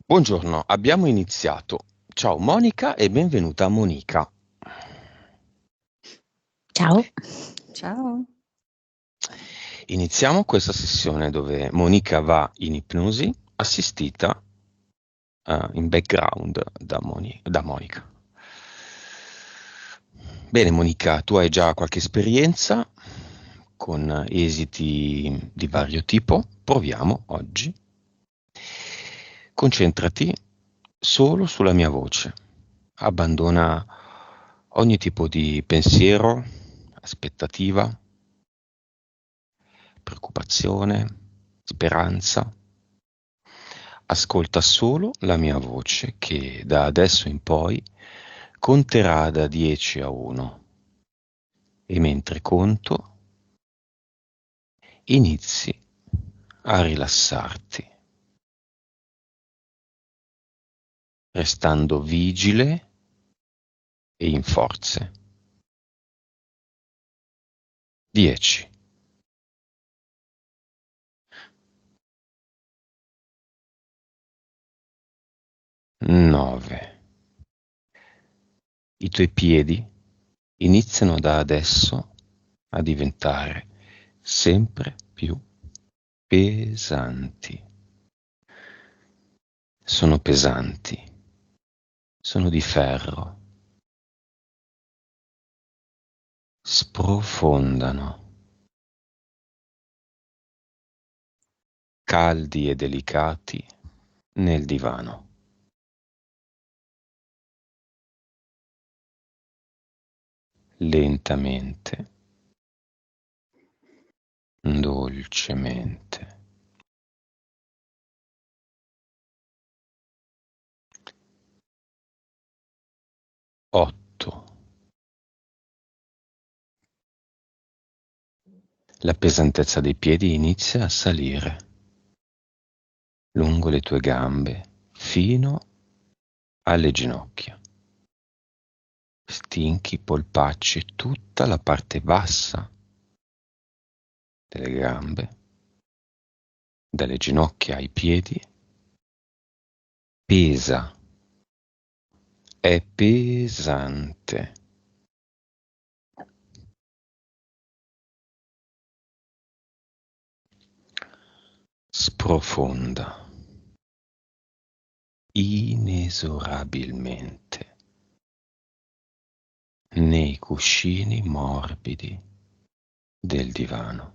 Buongiorno, abbiamo iniziato. Ciao Monica e benvenuta a Monica. Ciao. Ciao. Iniziamo questa sessione dove Monica va in ipnosi assistita in background da Monica. Bene Monica, tu hai già qualche esperienza con esiti di vario tipo. Proviamo oggi. Concentrati solo sulla mia voce. Abbandona ogni tipo di pensiero, aspettativa, preoccupazione, speranza. Ascolta solo la mia voce che da adesso in poi conterà da 10 a 1 e mentre conto inizi a rilassarti, restando vigile e in forze. 10, 9. I tuoi piedi iniziano da adesso a diventare sempre più pesanti. Sono pesanti, sono di ferro, sprofondano, caldi e delicati nel divano. Lentamente, dolcemente. 8. La pesantezza dei piedi inizia a salire lungo le tue gambe fino alle ginocchia. Stinchi i polpacci tutta la parte bassa delle gambe, dalle ginocchia ai piedi. Pesa, è pesante. Sprofonda, inesorabilmente, nei cuscini morbidi del divano.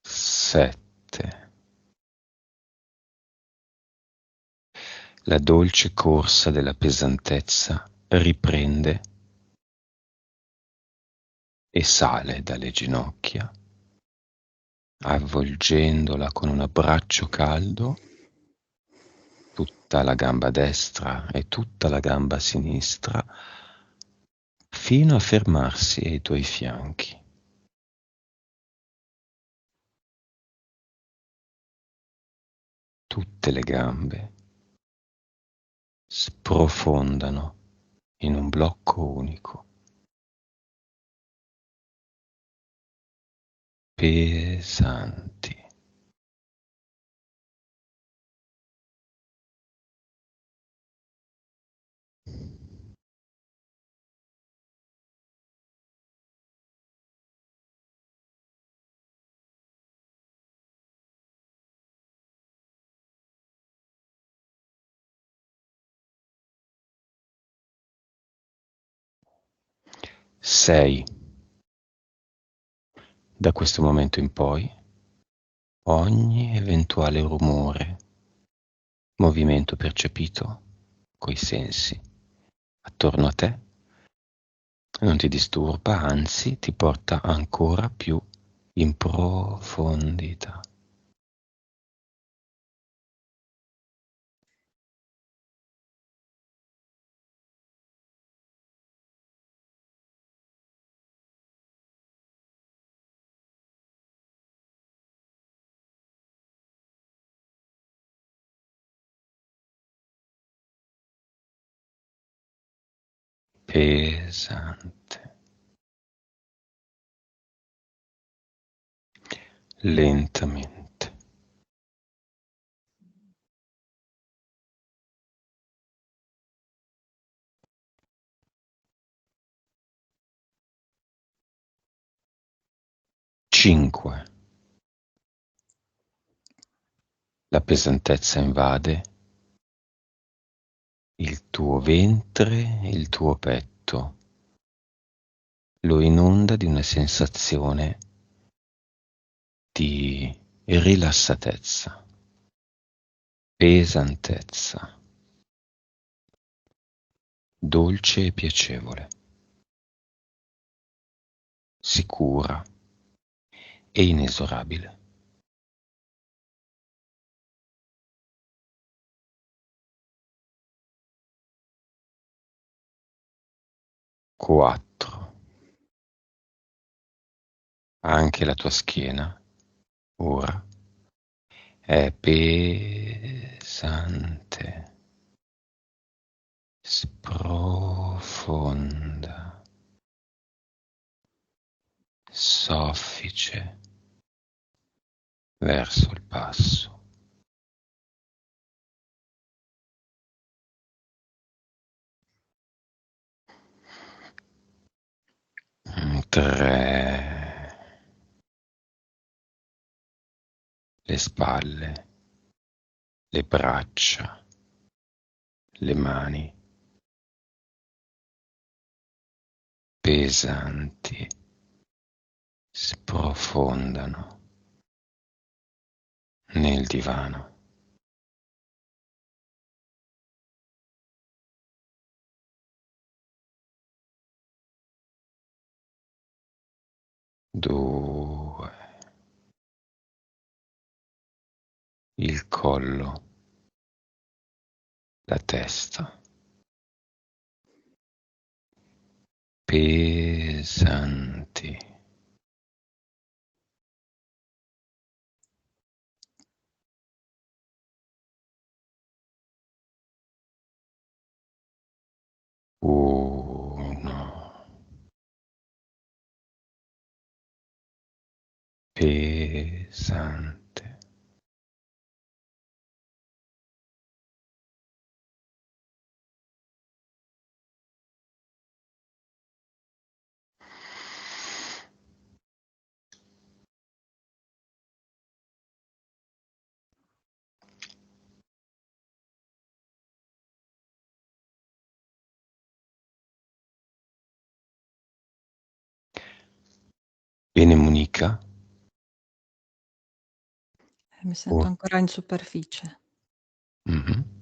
7. La dolce corsa della pesantezza riprende e sale dalle ginocchia, avvolgendola con un abbraccio caldo tutta la gamba destra e tutta la gamba sinistra, fino a fermarsi ai tuoi fianchi. Tutte le gambe sprofondano in un blocco unico, pesanti. 6. Da questo momento in poi, ogni eventuale rumore, movimento percepito coi sensi attorno a te non ti disturba, anzi ti porta ancora più in profondità. Pesante. lentamente. Cinque. La pesantezza invade il tuo ventre e il tuo petto. Lo inonda di una sensazione di rilassatezza, pesantezza, dolce e piacevole, sicura e inesorabile. 4. Anche la tua schiena ora è pesante, sprofonda, soffice verso il basso. 3. Le spalle, le braccia, le mani pesanti, sprofondano nel divano. 2. Il collo, la testa, pesanti. 1. Pesante. Bene, Monica? Mi sento ancora in superficie. Mhm.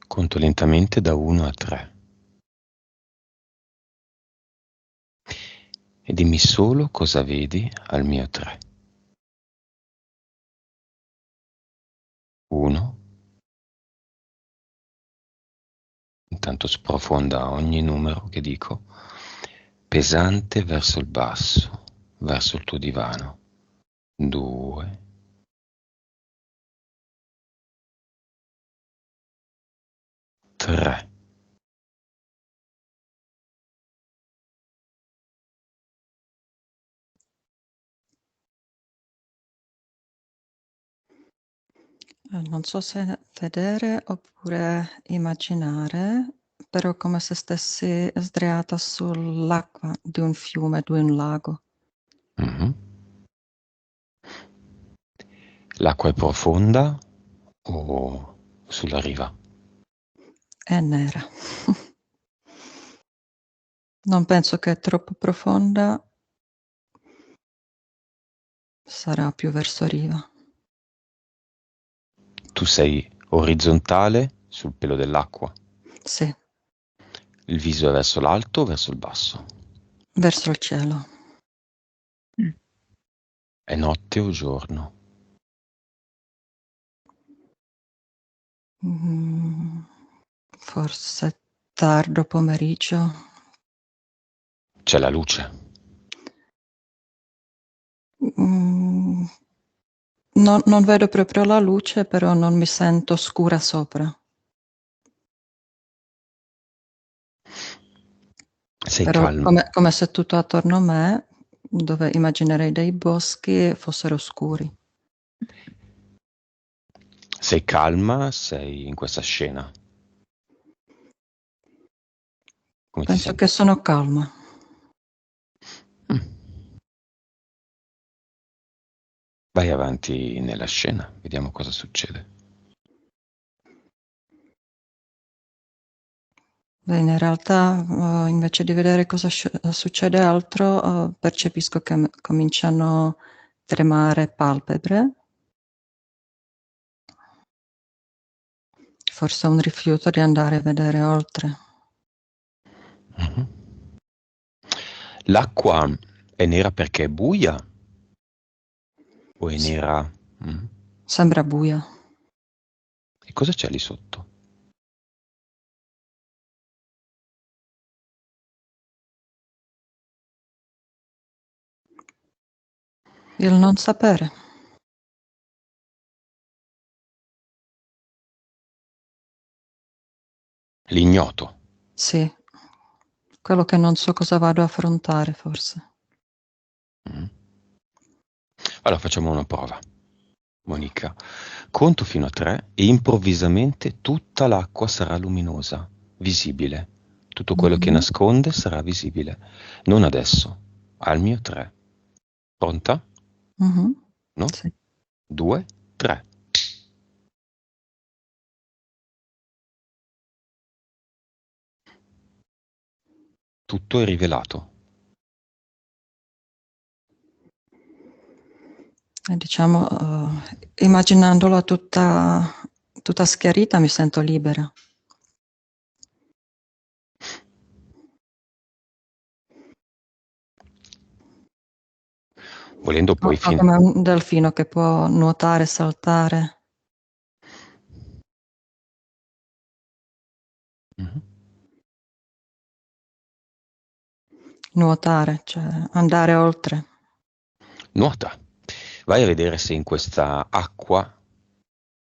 Conto lentamente da 1 a 3. E dimmi solo cosa vedi al mio 3. 1. Intanto sprofonda ogni numero che dico. Pesante verso il basso, verso il tuo divano. 2. 3. Non so se vedere oppure immaginare, però come se stessi sdraiata sull'acqua di un fiume, di un lago. Mhm. L'acqua è profonda o sulla riva? È nera. Non penso che è troppo profonda, sarà più verso riva. Tu sei orizzontale sul pelo dell'acqua. Sì, Il viso è verso l'alto o verso il basso? verso il cielo. È notte o giorno? Forse tardo pomeriggio. C'è la luce. Non vedo proprio la luce, però non mi sento scura sopra. Sei Però calmo, come se tutto attorno a me, dove immaginerei dei boschi, fossero scuri. sei calma, sei in questa scena. Come ti Penso che senti? sono calma. Mm. Vai avanti nella scena, vediamo cosa succede. Bene, in realtà, invece di vedere cosa succede altro, percepisco che cominciano a tremare palpebre. Forse un rifiuto di andare a vedere oltre. Mhm. L'acqua è nera perché è buia o è S nera? Mm. Sembra buia. E cosa c'è lì sotto? Il non sapere. L'ignoto. Sì, quello che non so cosa vado a affrontare forse. Mm. Allora facciamo una prova. Monica, conto fino a 3 e improvvisamente tutta l'acqua sarà luminosa, visibile. Tutto quello che Mh-mh. nasconde sarà visibile. Non adesso, al mio 3. Pronta? Mh-mh. No? Sì. 2, 3. Tutto è rivelato. E diciamo, immaginandola tutta schiarita mi sento libera. Volendo poi O come un delfino che può nuotare, saltare. Mhm. Nuotare, cioè andare oltre. Nuota. Vai a vedere se in questa acqua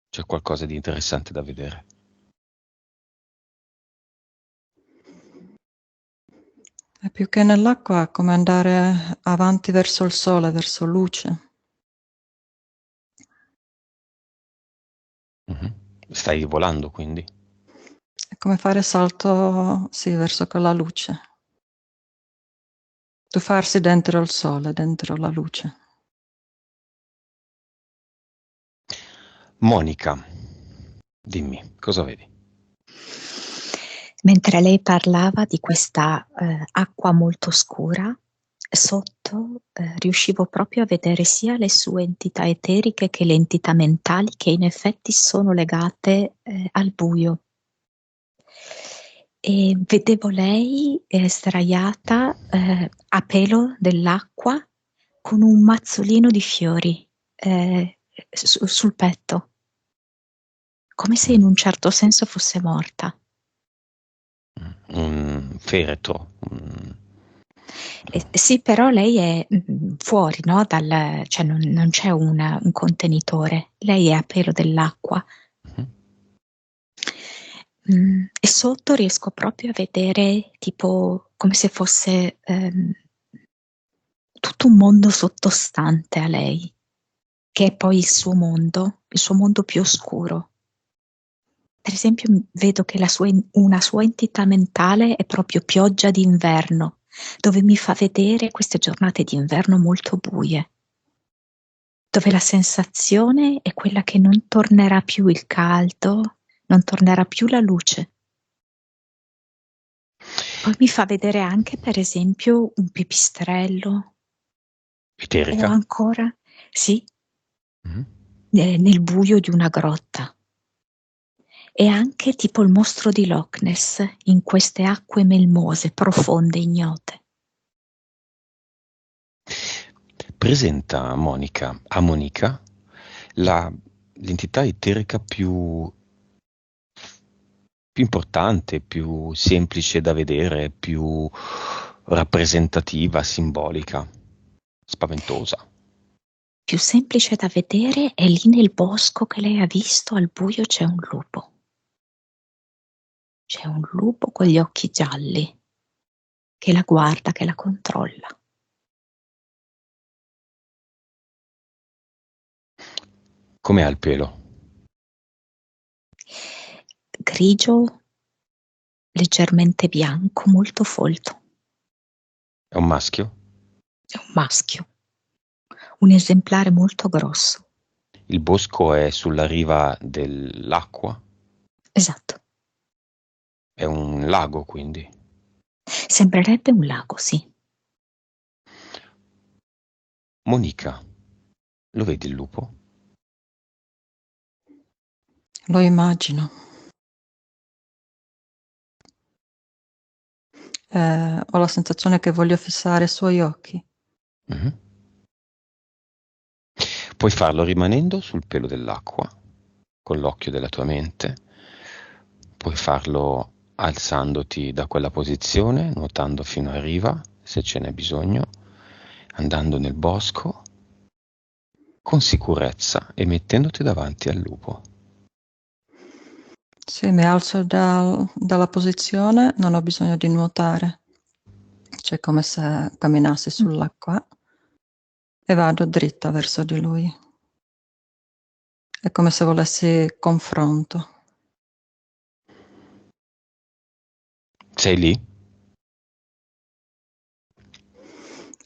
c'è qualcosa di interessante da vedere. E più che nell'acqua è come andare avanti verso il sole, verso luce. Mhm. Stai volando quindi? È come fare salto, sì, verso quella luce. Tuffarsi dentro il sole, dentro la luce. Monica, dimmi, cosa vedi? Mentre lei parlava di questa acqua molto scura, sotto riuscivo proprio a vedere sia le sue entità eteriche che le entità mentali che in effetti sono legate al buio. E vedevo lei sdraiata a pelo dell'acqua con un mazzolino di fiori sul petto, come se in un certo senso fosse morta. Un feretro. Sì, però lei è fuori, no? Cioè non c'è un contenitore, lei è a pelo dell'acqua. Mhm. E sotto riesco proprio a vedere tipo come se fosse tutto un mondo sottostante a lei, che è poi il suo mondo più oscuro. Per esempio, vedo che una sua entità mentale è proprio pioggia d'inverno, dove mi fa vedere queste giornate d'inverno molto buie, dove la sensazione è quella che non tornerà più il caldo, non tornerà più la luce. Poi mi fa vedere anche, per esempio, un pipistrello o Eterica? ancora, sì, Mhm. nel buio di una grotta. E anche tipo il mostro di Loch Ness in queste acque melmose, profonde, ignote. Presenta a Monica l'entità eterica più importante, più semplice da vedere, più rappresentativa, simbolica, spaventosa. Più semplice da vedere è lì nel bosco che lei ha visto, al buio c'è un lupo. C'è un lupo con gli occhi gialli. che la guarda, che la controlla. Come ha il pelo? Grigio, leggermente bianco, molto folto. È un maschio? È un maschio, un esemplare molto grosso. Il bosco è sulla riva dell'acqua? Esatto. È un lago, quindi. Sembrerebbe un lago, sì. Monica, lo vedi il lupo? Lo immagino. Ho la sensazione che voglio fissare i suoi occhi. Mhm. Puoi farlo rimanendo sul pelo dell'acqua, con l'occhio della tua mente. Puoi farlo alzandoti da quella posizione, nuotando fino a riva, se ce n'è bisogno, andando nel bosco, con sicurezza e mettendoti davanti al lupo. Se mi alzo dalla posizione, non ho bisogno di nuotare. Cioè come se camminassi sull'acqua e vado dritta verso di lui. È come se volessi confronto. Sei lì?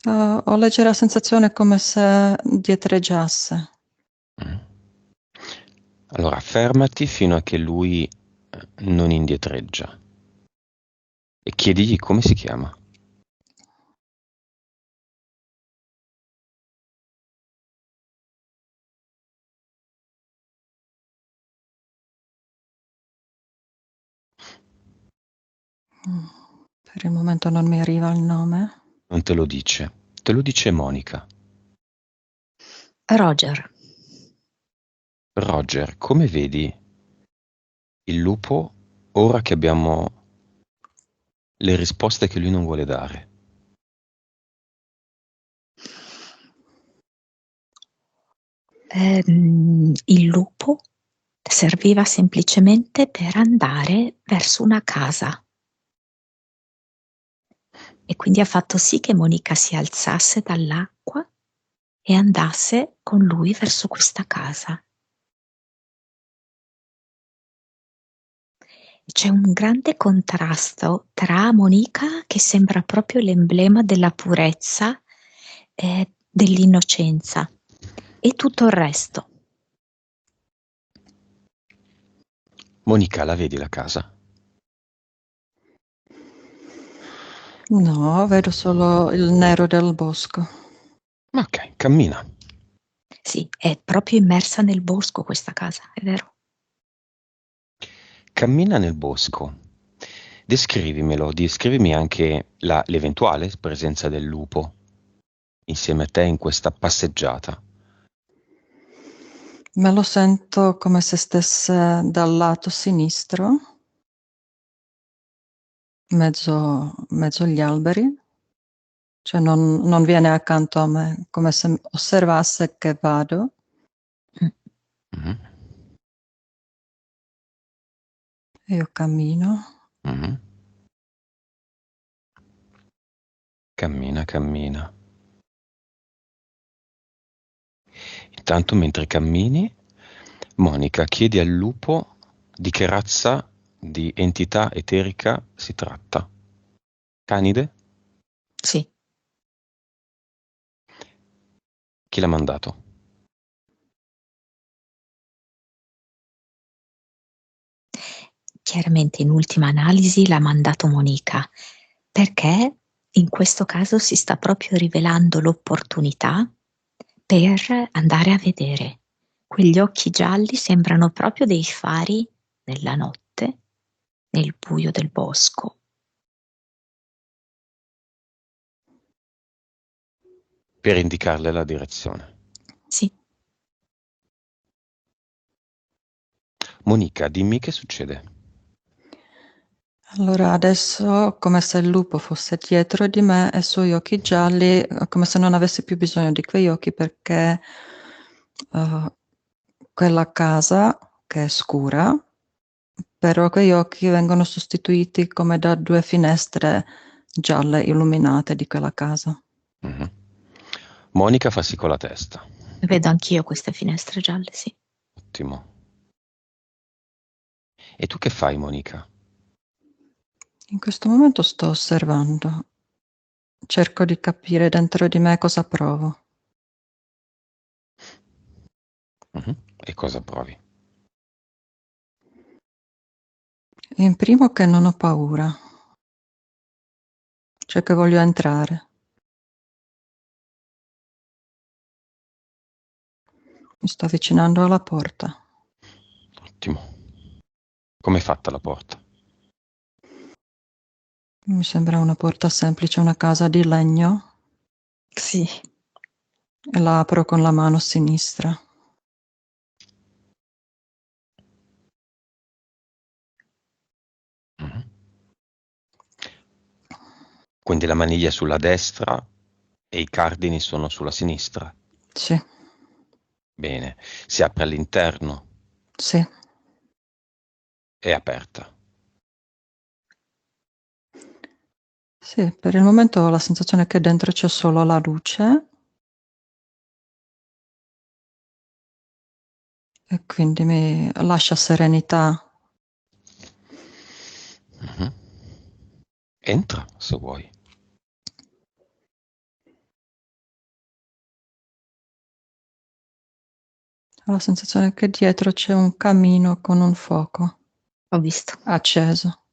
Ho leggera sensazione come se dietreggiasse. Mm. Allora fermati fino a che lui non indietreggia e chiedigli come si chiama. Per il momento non mi arriva il nome. Non te lo dice Monica. Roger. Roger, come vedi il lupo ora che abbiamo le risposte che lui non vuole dare? Il lupo serviva semplicemente per andare verso una casa. E quindi ha fatto sì che Monica si alzasse dall'acqua e andasse con lui verso questa casa. C'è un grande contrasto tra Monica, che sembra proprio l'emblema della purezza, dell'innocenza, e tutto il resto. Monica, la vedi la casa? No, vedo solo il nero del bosco. Ok, cammina. Sì, è proprio immersa nel bosco questa casa, è vero? Cammina nel bosco. Descrivimi anche l'eventuale presenza del lupo insieme a te in questa passeggiata. Me lo sento come se stesse dal lato sinistro, mezzo agli alberi, cioè non viene accanto a me, come se osservasse che vado. Mhm, E io cammino. mhm. Cammina, cammina. Intanto, mentre cammini, Monica, chiedi al lupo di che razza di entità eterica si tratta. Canide? Sì. Chi l'ha mandato? Chiaramente in ultima analisi l'ha mandato Monica, perché in questo caso si sta proprio rivelando l'opportunità per andare a vedere. Quegli occhi gialli sembrano proprio dei fari nella notte, nel buio del bosco. Per indicarle la direzione. Sì. Monica, dimmi che succede. Allora adesso, come se il lupo fosse dietro di me e i suoi occhi gialli, come se non avessi più bisogno di quegli occhi perché quella casa che è scura, però quegli occhi vengono sostituiti come da due finestre gialle illuminate di quella casa. Mhm. Monica fa sì con la testa. Vedo anch'io queste finestre gialle, sì. Ottimo. E tu che fai, Monica? In questo momento sto osservando. Cerco di capire dentro di me cosa provo. Mhm. E cosa provi? In primo che non ho paura. Cioè che voglio entrare. Mi sto avvicinando alla porta. Ottimo. Com'è fatta la porta? Mi sembra una porta semplice, una casa di legno. Sì. E la apro con la mano sinistra. Mhm. Quindi la maniglia è sulla destra e i cardini sono sulla sinistra. Sì, Bene. Si apre all'interno. sì. È aperta. Sì, per il momento ho la sensazione che dentro c'è solo la luce e quindi mi lascia serenità. Mhm. Entra, se vuoi. Ho la sensazione che dietro c'è un camino con un fuoco Ho visto. acceso.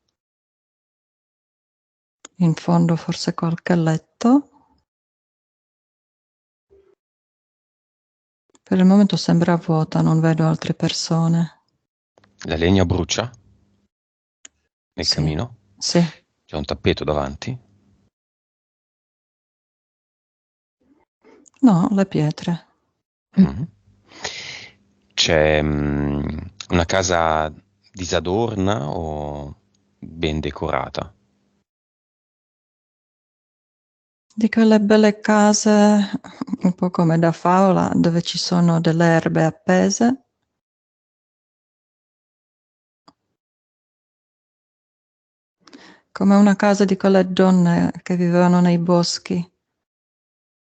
In fondo forse qualche letto. Per il momento sembra vuota, non vedo altre persone. La legna brucia nel Sì, camino. sì. C'è un tappeto davanti. No, le pietre. Mhm. C'è una casa disadorna o ben decorata? Di quelle belle case, un po' come da favola, dove ci sono delle erbe appese. Come una casa di quelle donne che vivevano nei boschi,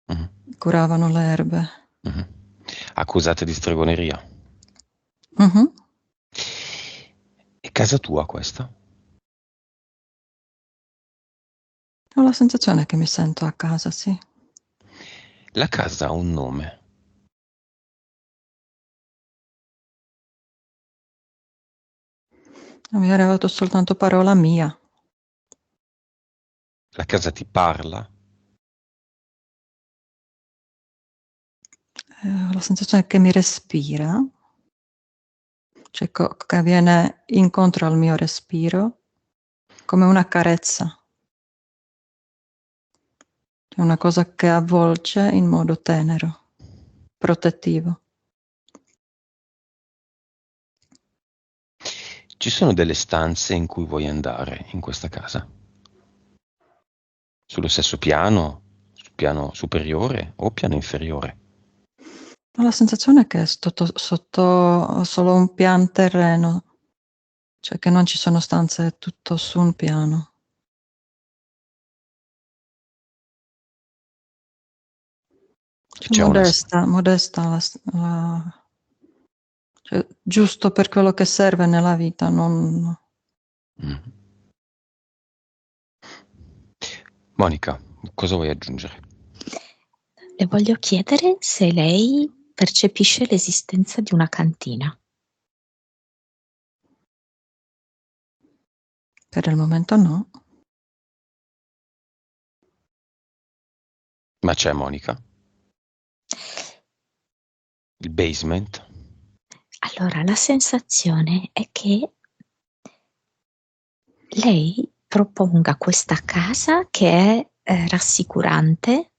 Mhm. curavano le erbe. Mhm. Accusate di stregoneria. Mhm. È casa tua questa? Ho la sensazione che mi sento a casa, sì. La casa ha un nome. Non mi è arrivato soltanto parola mia. La casa ti parla. Ho la sensazione che mi respira, cioè che viene incontro al mio respiro, come una carezza. È una cosa che avvolge in modo tenero, protettivo. Ci sono delle stanze in cui vuoi andare in questa casa? Sullo stesso piano, sul piano superiore o piano inferiore? Ho la sensazione che è sotto solo un pian terreno, cioè che non ci sono stanze tutto su un piano. Cioè C'è una... modesta, cioè, giusto per quello che serve nella vita, non... Mm. Monica, cosa vuoi aggiungere? Le voglio chiedere se lei percepisce l'esistenza di una cantina. Per il momento no. Ma c'è Monica? Il basement? Allora, la sensazione è che lei proponga questa casa che è rassicurante,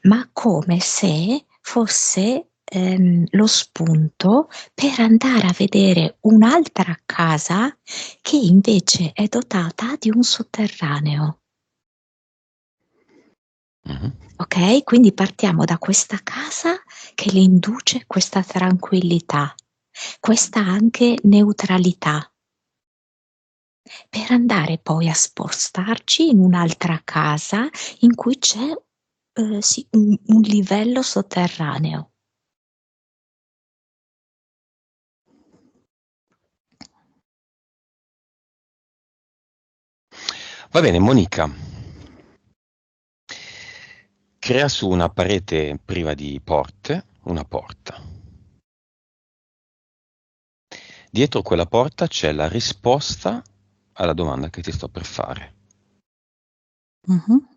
ma come se fosse lo spunto per andare a vedere un'altra casa che invece è dotata di un sotterraneo. Mhm. Ok? Quindi partiamo da questa casa che le induce questa tranquillità, questa anche neutralità. per andare poi a spostarci in un'altra casa in cui c'è sì, un livello sotterraneo. Va bene, Monica. Crea su una parete priva di porte una porta. Dietro quella porta c'è la risposta alla domanda che ti sto per fare. Mhm.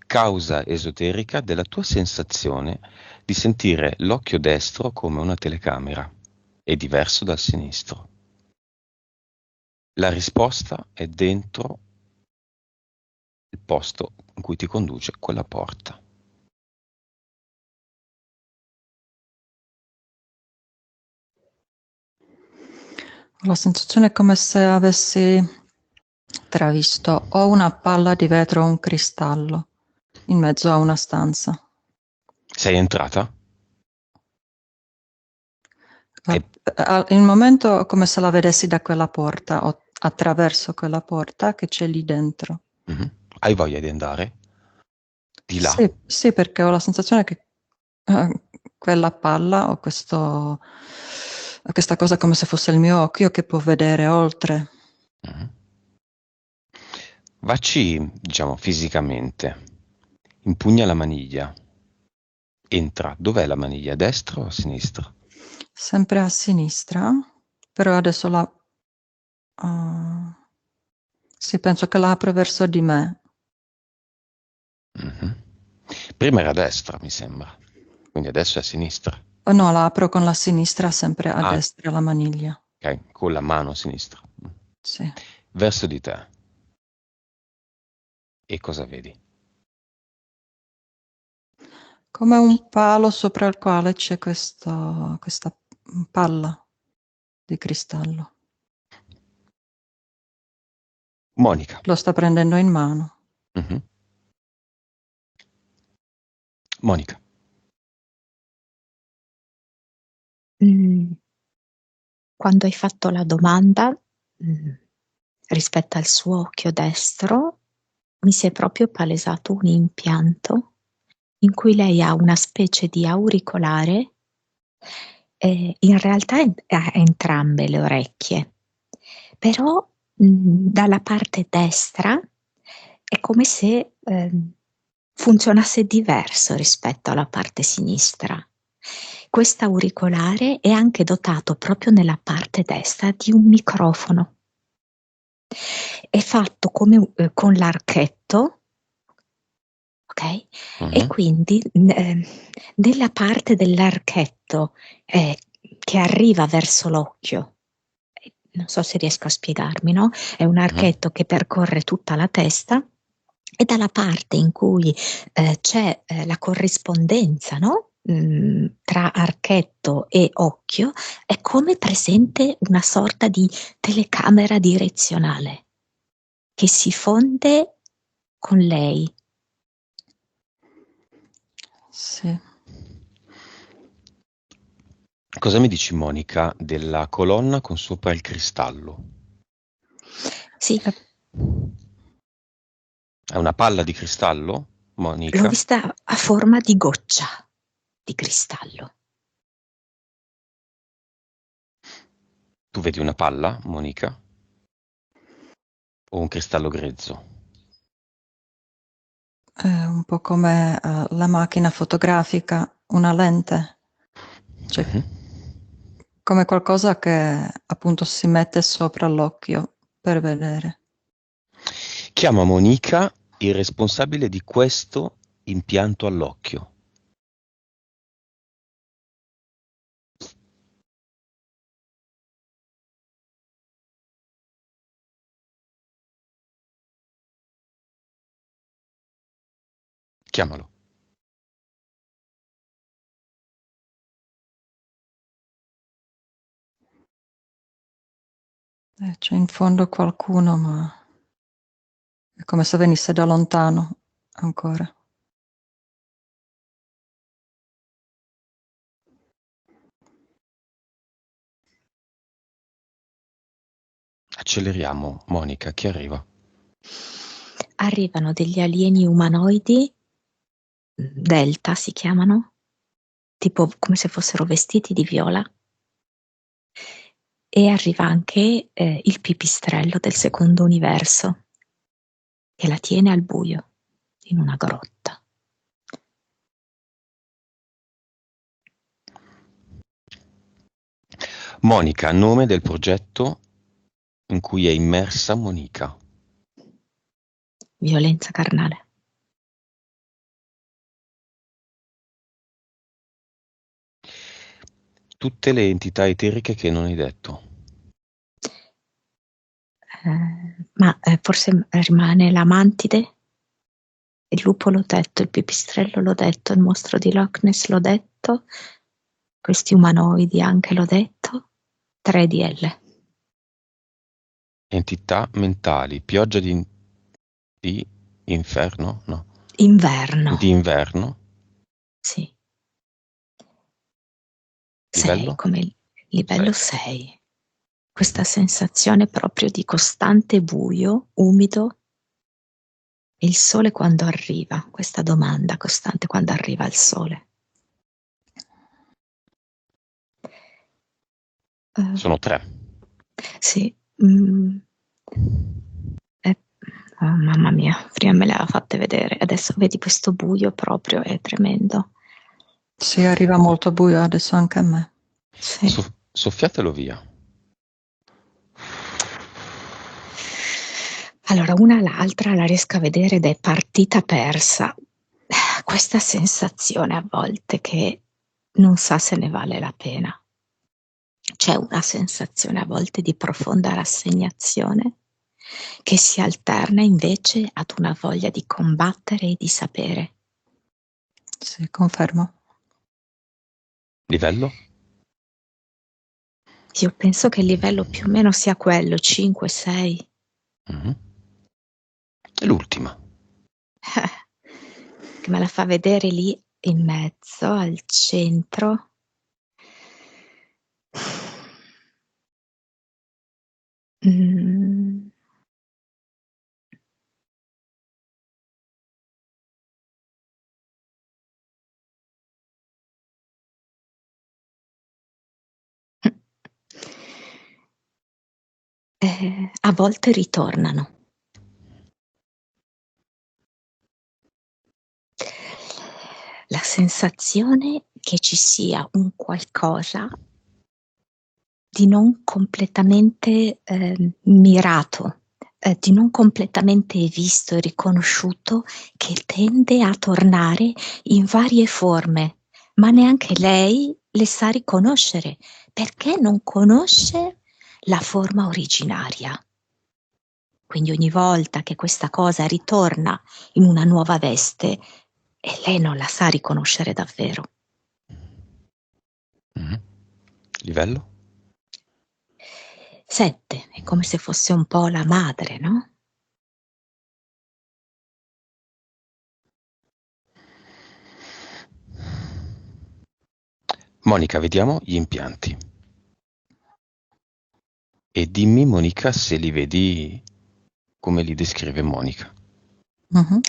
Causa esoterica della tua sensazione di sentire l'occhio destro come una telecamera e diverso dal sinistro. La risposta è dentro il posto in cui ti conduce quella porta. Ho la sensazione come se avessi travisto o una palla di vetro o un cristallo in mezzo a una stanza. Sei entrata? Il momento è come se la vedessi da quella porta o attraverso quella porta che c'è lì dentro. Mhm. Hai voglia di andare? Di là? Sì, perché ho la sensazione che quella palla o questa cosa come se fosse il mio occhio che può vedere oltre. Mhm. Vacci, diciamo, fisicamente. Impugna la maniglia. Entra. Dov'è la maniglia? A destra o a sinistra? Sempre a sinistra, però adesso sì, penso che la apro verso di me. Mhm. Prima era a destra, mi sembra. Quindi adesso è a sinistra. Oh, no, la apro con la sinistra, sempre a Ah, destra la maniglia. ok, con la mano sinistra. Sì. Verso di te. E cosa vedi? Come un palo sopra il quale c'è questa palla di cristallo. Monica. Lo sta prendendo in mano. Mhm. Monica. Quando hai fatto la domanda, rispetto al suo occhio destro, mi si è proprio palesato un impianto in cui lei ha una specie di auricolare, in realtà ha entrambe le orecchie, però dalla parte destra è come se funzionasse diverso rispetto alla parte sinistra. Quest'auricolare è anche dotato proprio nella parte destra di un microfono. È fatto come con l'archetto, ok? E Mhm. quindi nella parte dell'archetto che arriva verso l'occhio, non so se riesco a spiegarmi, no? È un Mhm. archetto che percorre tutta la testa e dalla parte in cui c'è la corrispondenza, no? Tra archetto e occhio, è come presente una sorta di telecamera direzionale che si fonde con lei. Sì. Cosa mi dici, Monica, della colonna con sopra il cristallo? Sì, È una palla di cristallo, l'ho Monica? vista a forma di goccia di cristallo. Tu vedi una palla, Monica? O un cristallo grezzo? È un po' come la macchina fotografica, una lente. Cioè, Mhm. come qualcosa che appunto si mette sopra l'occhio per vedere. Chiama Monica il responsabile di questo impianto all'occhio. Chiamalo. C'è in fondo qualcuno, ma è come se venisse da lontano ancora. Acceleriamo, Monica, chi arriva? Arrivano degli alieni umanoidi, Delta si chiamano, tipo come se fossero vestiti di viola, e arriva anche il pipistrello del secondo universo, che la tiene al buio, in una grotta. Monica, nome del progetto in cui è immersa Monica. Violenza carnale. Tutte le entità eteriche che non hai detto. Ma forse rimane la mantide, il lupo l'ho detto, il pipistrello l'ho detto, il mostro di Loch Ness l'ho detto, questi umanoidi anche l'ho detto, 3 DL. Entità mentali, pioggia di inferno? No. Inverno, Di inverno. sì. 6 Livello? come il livello 6. Questa sensazione proprio di costante buio, umido, e il sole quando arriva, questa domanda costante quando arriva il sole. Sono 3. Sì. Oh, mamma mia, prima me le aveva fatte vedere, adesso vedi questo buio proprio, è tremendo. Sì, arriva molto buio adesso anche a me. Sì. Soffiatelo via. Allora, una all'altra la riesco a vedere ed è partita persa. Questa sensazione a volte che non sa se ne vale la pena. C'è una sensazione a volte di profonda rassegnazione che si alterna invece ad una voglia di combattere e di sapere. Sì, confermo. Livello? Io penso che il livello più o meno sia quello, 5-6. Mm-hmm. E l'ultima. Che me la fa vedere lì in mezzo, al centro. Mm. A volte ritornano. La sensazione che ci sia un qualcosa di non completamente mirato, di non completamente visto e riconosciuto, che tende a tornare in varie forme, ma neanche lei le sa riconoscere, perché non conosce la forma originaria. Quindi ogni volta che questa cosa ritorna in una nuova veste, e lei non la sa riconoscere davvero. Mm-hmm. Livello? 7, è come se fosse un po' la madre, no? Monica, vediamo gli impianti. E dimmi, Monica, se li vedi come li descrive Monica. Mhm.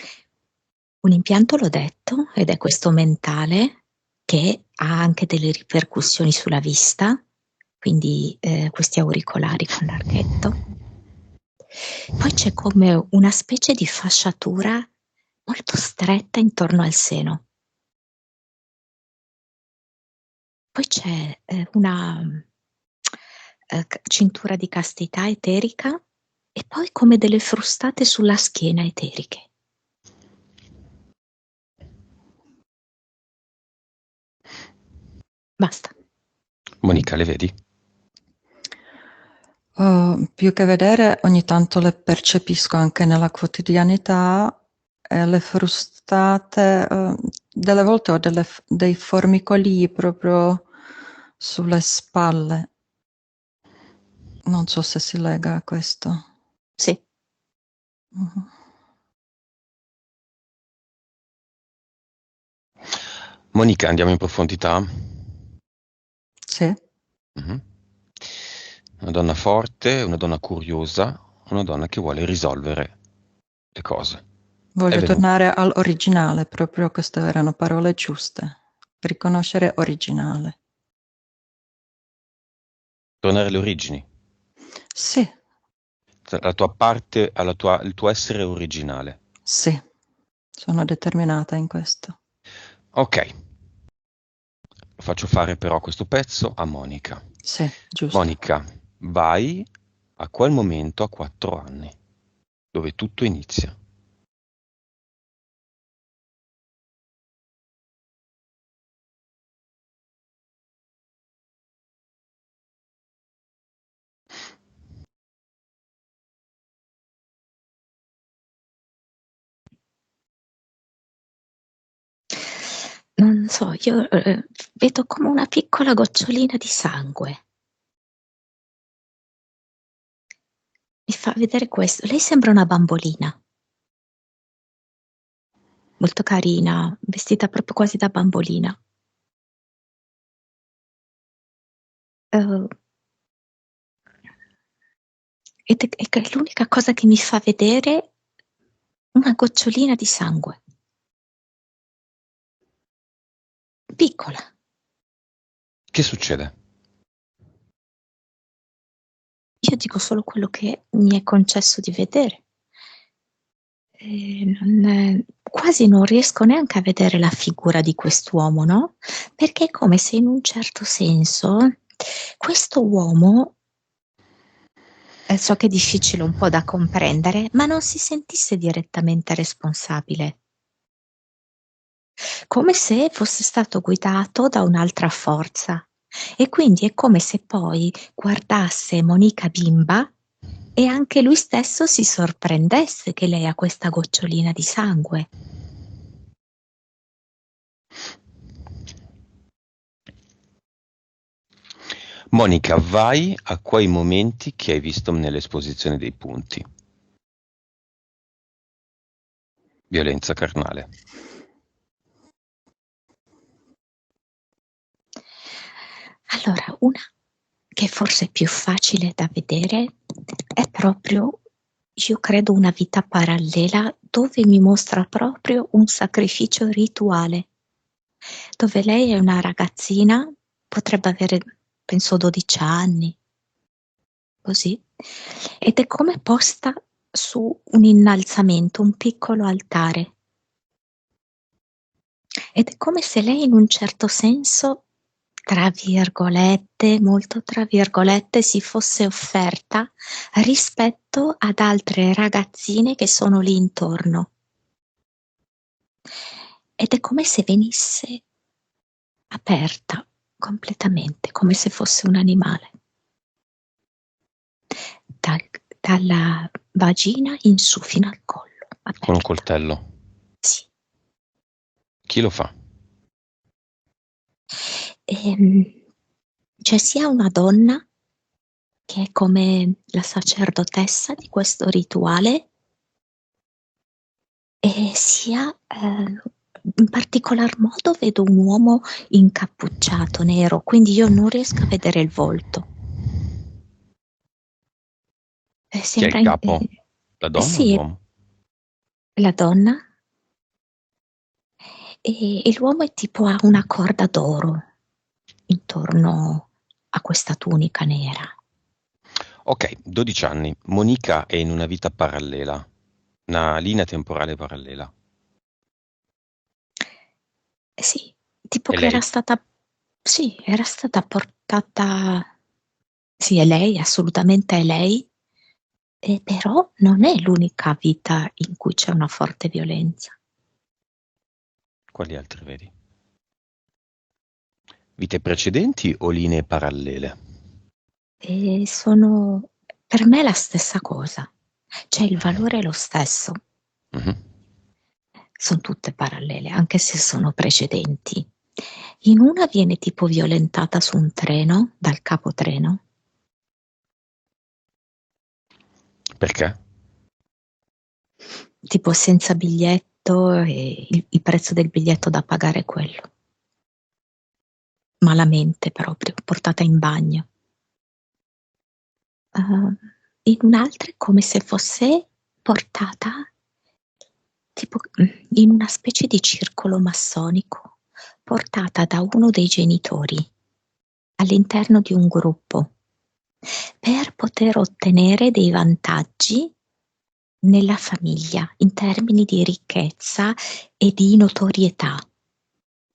Un impianto l'ho detto, ed è questo mentale che ha anche delle ripercussioni sulla vista, quindi questi auricolari con l'archetto. Poi c'è come una specie di fasciatura molto stretta intorno al seno. Poi c'è una cintura di castità eterica e poi come delle frustate sulla schiena eteriche. Basta. Monica, le vedi? Più che vedere, ogni tanto le percepisco anche nella quotidianità e le frustate, delle volte ho dei formicolii proprio sulle spalle. Non so se si lega a questo. Sì. Mhm. Monica, andiamo in profondità? Sì. Mhm. Una donna forte, una donna curiosa, una donna che vuole risolvere le cose. È Voglio venuto. tornare all'originale, proprio queste erano parole giuste. Riconoscere originale. Tornare alle origini. Sì, La tua parte, il tuo essere originale. sì, sono determinata in questo. Ok, faccio fare però questo pezzo a Monica. Sì, giusto. Monica, vai a quel momento a 4 anni, dove tutto inizia. Non so, io vedo come una piccola gocciolina di sangue. Mi fa vedere questo. Lei sembra una bambolina, molto carina, vestita proprio quasi da bambolina. Eh, ed è l'unica cosa che mi fa vedere una gocciolina di sangue. Piccola. Che succede? Io dico solo quello che mi è concesso di vedere. Quasi non riesco neanche a vedere la figura di quest'uomo, no? Perché è come se in un certo senso questo uomo, so che è difficile un po' da comprendere, ma non si sentisse direttamente responsabile, come se fosse stato guidato da un'altra forza. E quindi è come se poi guardasse Monica bimba e anche lui stesso si sorprendesse che lei ha questa gocciolina di sangue. Monica, vai a quei momenti che hai visto nell'esposizione dei punti. Violenza carnale. Allora, una che forse è più facile da vedere è proprio, io credo, una vita parallela dove mi mostra proprio un sacrificio rituale, dove lei è una ragazzina, potrebbe avere, penso, 12 anni, così, ed è come posta su un innalzamento, un piccolo altare. Ed è come se lei in un certo senso, tra virgolette, molto tra virgolette, si fosse offerta rispetto ad altre ragazzine che sono lì intorno. Ed è come se venisse aperta completamente, come se fosse un animale. Dalla vagina in su fino al collo, Con un aperta. coltello. Sì. Chi lo fa? C'è sia una donna che è come la sacerdotessa di questo rituale, e sia, in particolar modo vedo un uomo incappucciato nero, quindi io non riesco a vedere il volto. Chi è il Sembra capo? La donna o sì, l'uomo? la donna, e l'uomo è tipo ha una corda d'oro intorno a questa tunica nera. Ok, 12 anni. Monica è in una vita parallela, una linea temporale parallela. Sì, tipo E che lei? era stata portata, sì, è lei, assolutamente è lei, però non è l'unica vita in cui c'è una forte violenza. Quali altri vedi? Vite precedenti o linee parallele? E sono per me la stessa cosa, cioè il valore è lo stesso, Mhm. sono tutte parallele, anche se sono precedenti. In una viene tipo violentata su un treno, dal capotreno, Perché? tipo senza biglietto, e il prezzo del biglietto da pagare è quello. Malamente proprio, portata in bagno. in un'altra è come se fosse portata tipo in una specie di circolo massonico, portata da uno dei genitori all'interno di un gruppo per poter ottenere dei vantaggi nella famiglia in termini di ricchezza e di notorietà.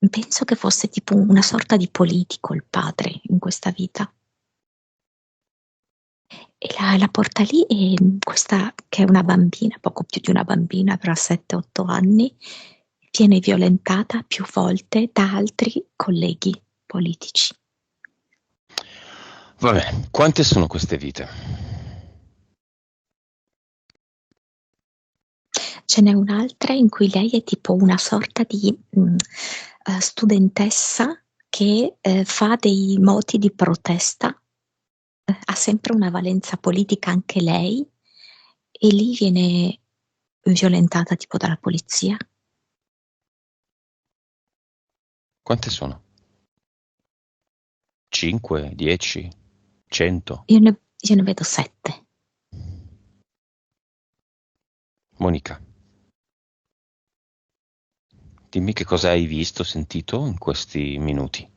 Penso che fosse tipo una sorta di politico il padre in questa vita. E la porta lì e questa, che è una bambina, poco più di una bambina, avrà 7-8 anni, viene violentata più volte da altri colleghi politici. Vabbè, quante sono queste vite? Ce n'è un'altra in cui lei è tipo una sorta di studentessa che fa dei moti di protesta, ha sempre una valenza politica anche lei, e lì viene violentata tipo dalla polizia. Quante sono? 5, 10, 100? Io ne vedo 7. Monica, dimmi che cosa hai visto, sentito in questi minuti.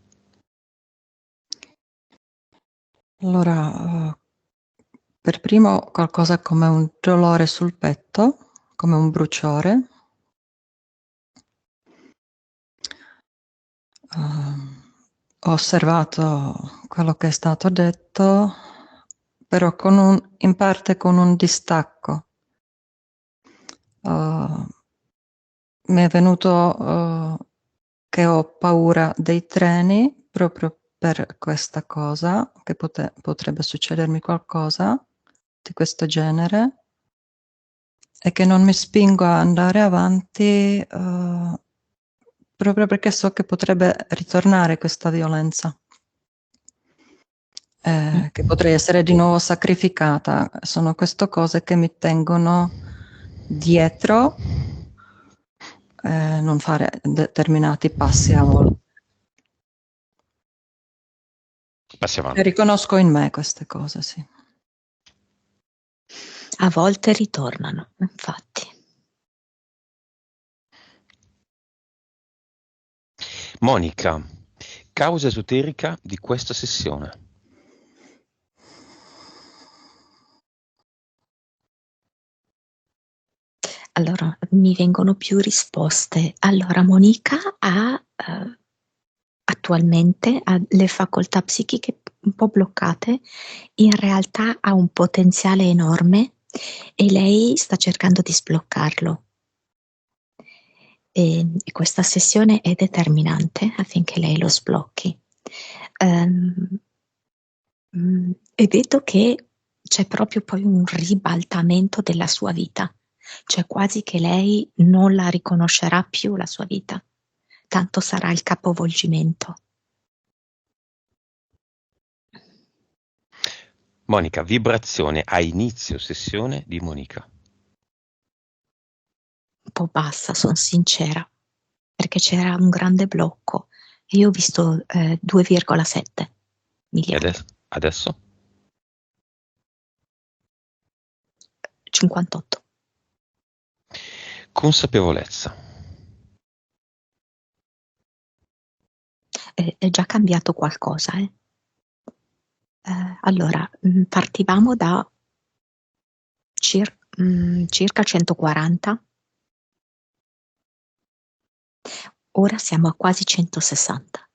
Allora, per primo qualcosa come un dolore sul petto, come un bruciore. Ho osservato quello che è stato detto, però in parte con un distacco. Mi è venuto che ho paura dei treni proprio per questa cosa, che potrebbe succedermi qualcosa di questo genere, e che non mi spingo a andare avanti proprio perché so che potrebbe ritornare questa violenza, che potrei essere di nuovo sacrificata. Sono queste cose che mi tengono dietro, non fare determinati passi a volte. Passi E avanti. riconosco in me queste cose, sì. A volte ritornano, infatti. Monica, causa esoterica di questa sessione. Allora, mi vengono più risposte. Allora, Monica ha attualmente ha le facoltà psichiche un po' bloccate, in realtà ha un potenziale enorme e lei sta cercando di sbloccarlo. E questa sessione è determinante affinché lei lo sblocchi. E vedo che c'è proprio poi un ribaltamento della sua vita, cioè quasi che lei non la riconoscerà più la sua vita, tanto sarà il capovolgimento. Monica, vibrazione a inizio sessione di Monica. Un po' bassa, son sincera, perché c'era un grande blocco e io ho visto 2,7 E miliardi, adesso? 58. Consapevolezza. È già cambiato qualcosa, allora, partivamo da circa 140, ora siamo a quasi 160.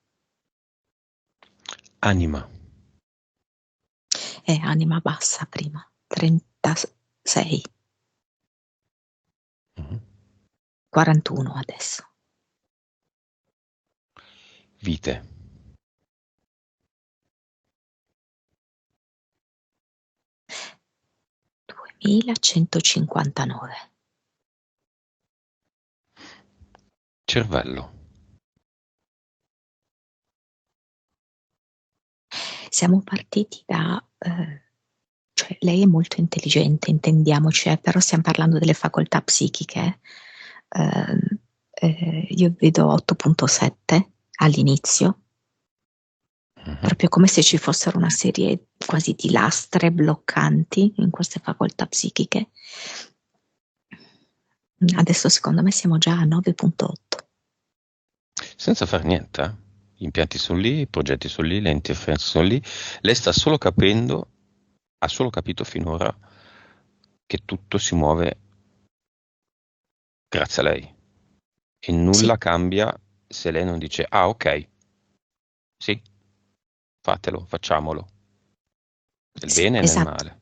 Anima. Anima bassa prima, 36, Mhm. 41 adesso. Vite. $2.159. Cervello. Siamo partiti da, cioè lei è molto intelligente, intendiamoci, però stiam parlando delle facoltà psichiche. Io vedo 8.7 all'inizio. proprio come se ci fossero una serie quasi di lastre bloccanti in queste facoltà psichiche. Adesso secondo me siamo già a 9.8. Senza fare niente, Gli impianti sono lì, i progetti sono lì, le interferenze sono lì. Lei sta solo capendo, ha solo capito finora che tutto si muove grazie a lei. E nulla Sì, cambia se lei non dice, ah ok, sì, fatelo, facciamolo. Nel sì, bene e nel esatto. male.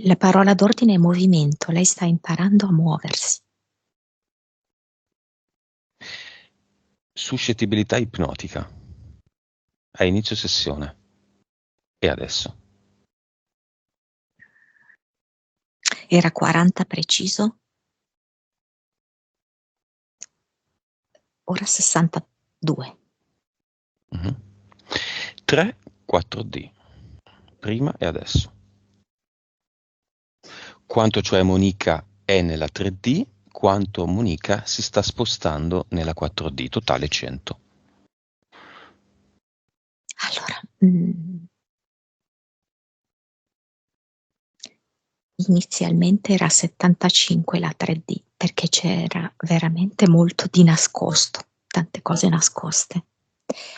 La parola d'ordine è movimento, lei sta imparando a muoversi. Suscettibilità ipnotica. A inizio sessione. E adesso? Era 40 preciso, ora 62. 3, 4D. Prima e adesso. Quanto cioè Monica è nella 3D, quanto Monica si sta spostando nella 4D. Totale 100. Allora, inizialmente era 75 la 3D, perché c'era veramente molto di nascosto, tante cose nascoste.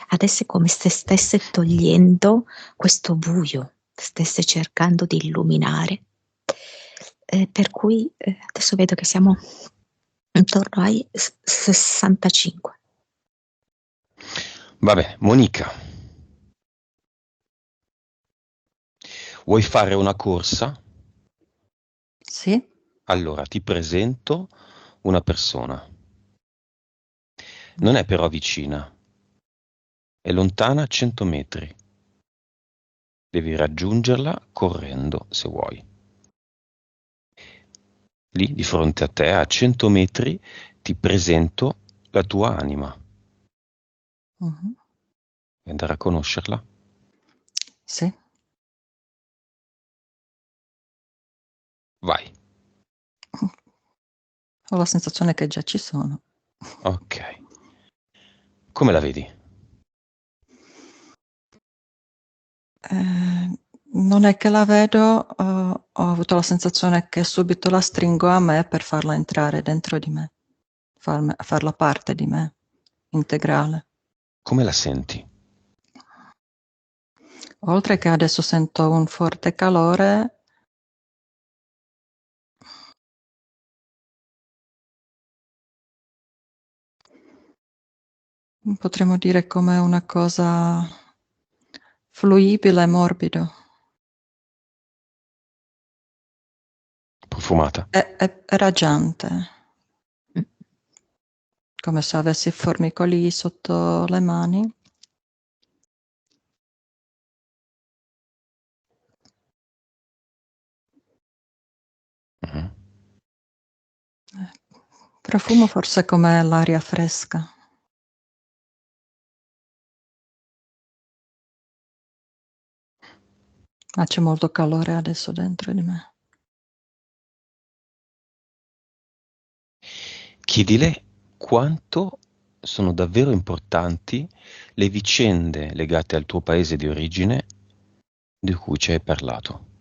Adesso è come se stesse togliendo questo buio, stesse cercando di illuminare. Per cui adesso vedo che siamo intorno ai 65. Vabbè, Monica, vuoi fare una corsa? Sì? Allora ti presento una persona. Mm. Non è però vicina, è lontana 100 metri. Devi raggiungerla correndo se vuoi. Lì di fronte a te, a 100 metri, ti presento la tua anima. Mhm. Vuoi andare a conoscerla? Sì. Vai. Ho la sensazione che già ci sono. Ok. Come la vedi? Non è che la vedo, ho avuto la sensazione che subito la stringo a me per farla entrare dentro di me, farla parte di me, integrale. Come la senti? Oltre che adesso sento un forte calore, potremmo dire come una cosa fluibile e morbido. Profumata? È raggiante, Mm. come se avessi formicoli sotto le mani. Mhm. Profumo forse come l'aria fresca. Ma c'è molto calore adesso dentro di me. Chiedile quanto sono davvero importanti le vicende legate al tuo paese di origine di cui ci hai parlato.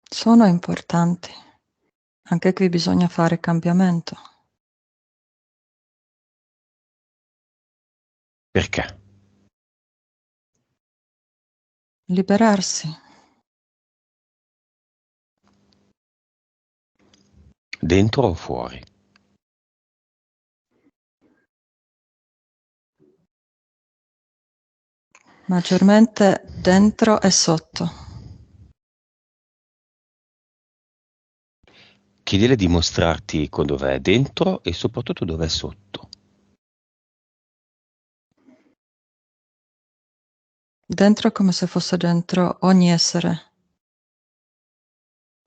Sono importanti. Anche qui bisogna fare cambiamento. Perché? Liberarsi. Dentro o fuori? Maggiormente dentro e sotto. Chiedile di mostrarti dov'è dentro e soprattutto dov'è sotto. Dentro come se fosse dentro ogni essere.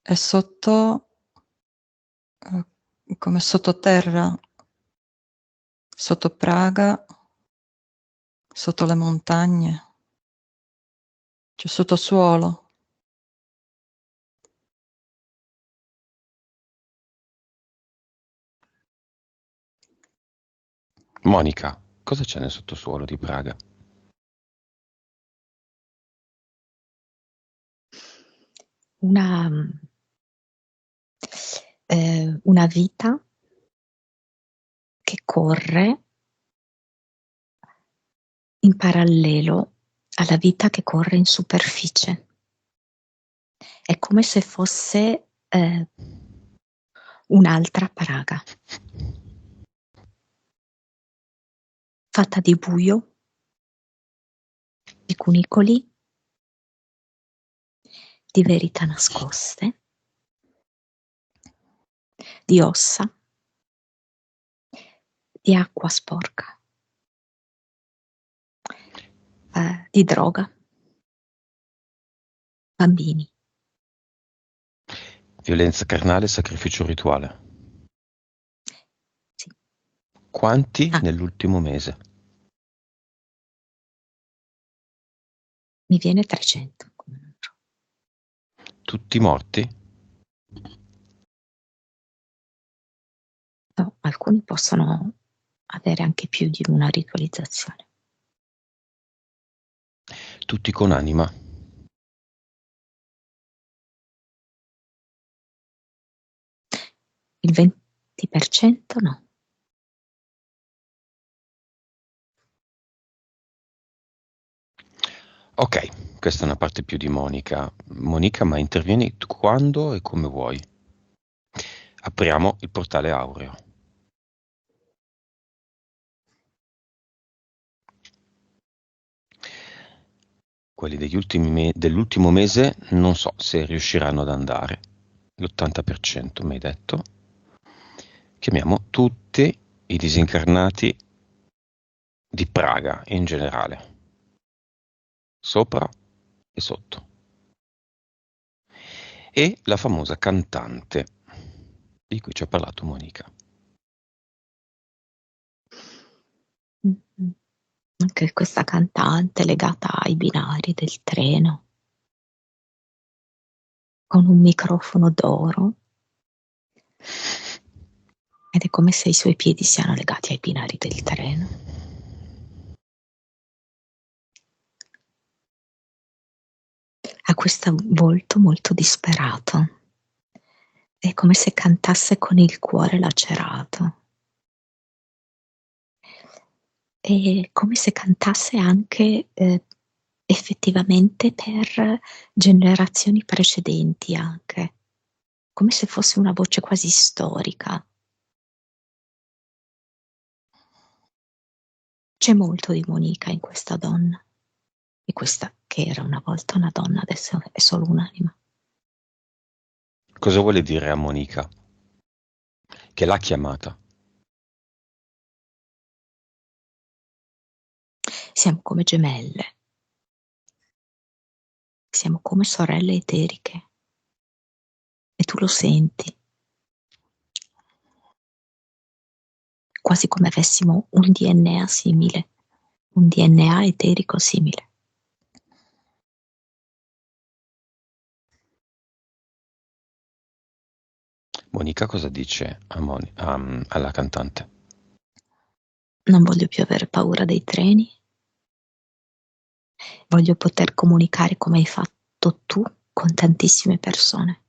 E sotto come sottoterra, sotto Praga, sotto le montagne, cioè sottosuolo. Monica, cosa c'è nel sottosuolo di Praga? Una, una vita che corre in parallelo alla vita che corre in superficie. È come se fosse un'altra Praga, fatta di buio, di cunicoli, di verità nascoste, di ossa, di acqua sporca, di droga, bambini. Violenza carnale, sacrificio rituale. Sì. Quanti Ah, nell'ultimo mese? mi viene 300 come numero. Tutti morti? No, alcuni possono avere anche più di una ritualizzazione. Tutti con anima? Il 20% no. Ok, questa è una parte più di Monica. Monica, ma intervieni quando e come vuoi. Apriamo il portale aureo. Quelli dell'ultimo mese non so se riusciranno ad andare. L'80% mi hai detto. Chiamiamo tutti i disincarnati di Praga in generale, sopra e sotto. E la famosa cantante di cui ci ha parlato Monica. Mm-hmm. Anche questa cantante legata ai binari del treno, con un microfono d'oro, ed è come se i suoi piedi siano legati ai binari del treno. Ha questo volto molto disperato, è come se cantasse con il cuore lacerato, è come se cantasse anche effettivamente per generazioni precedenti, anche come se fosse una voce quasi storica. C'è molto di Monica in questa donna, e questa che era una volta una donna adesso è solo un'anima. Cosa vuole dire a Monica? Che l'ha chiamata. Siamo come gemelle, siamo come sorelle eteriche, e tu lo senti, quasi come avessimo un DNA simile, un DNA eterico simile. Monica cosa dice alla cantante? Non voglio più avere paura dei treni, voglio poter comunicare come hai fatto tu con tantissime persone.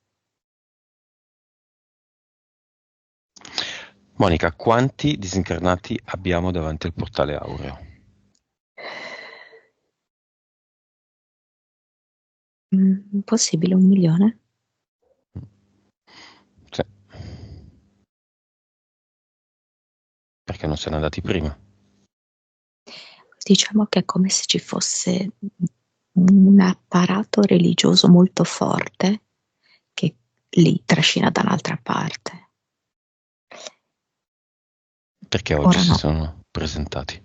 Monica, quanti disincarnati abbiamo davanti al portale aureo? Possibile 1 milione? Sì. Perché non se ne andati prima? Diciamo che è come se ci fosse un apparato religioso molto forte che li trascina da un'altra parte. Perché oggi Ora si no. sono presentati?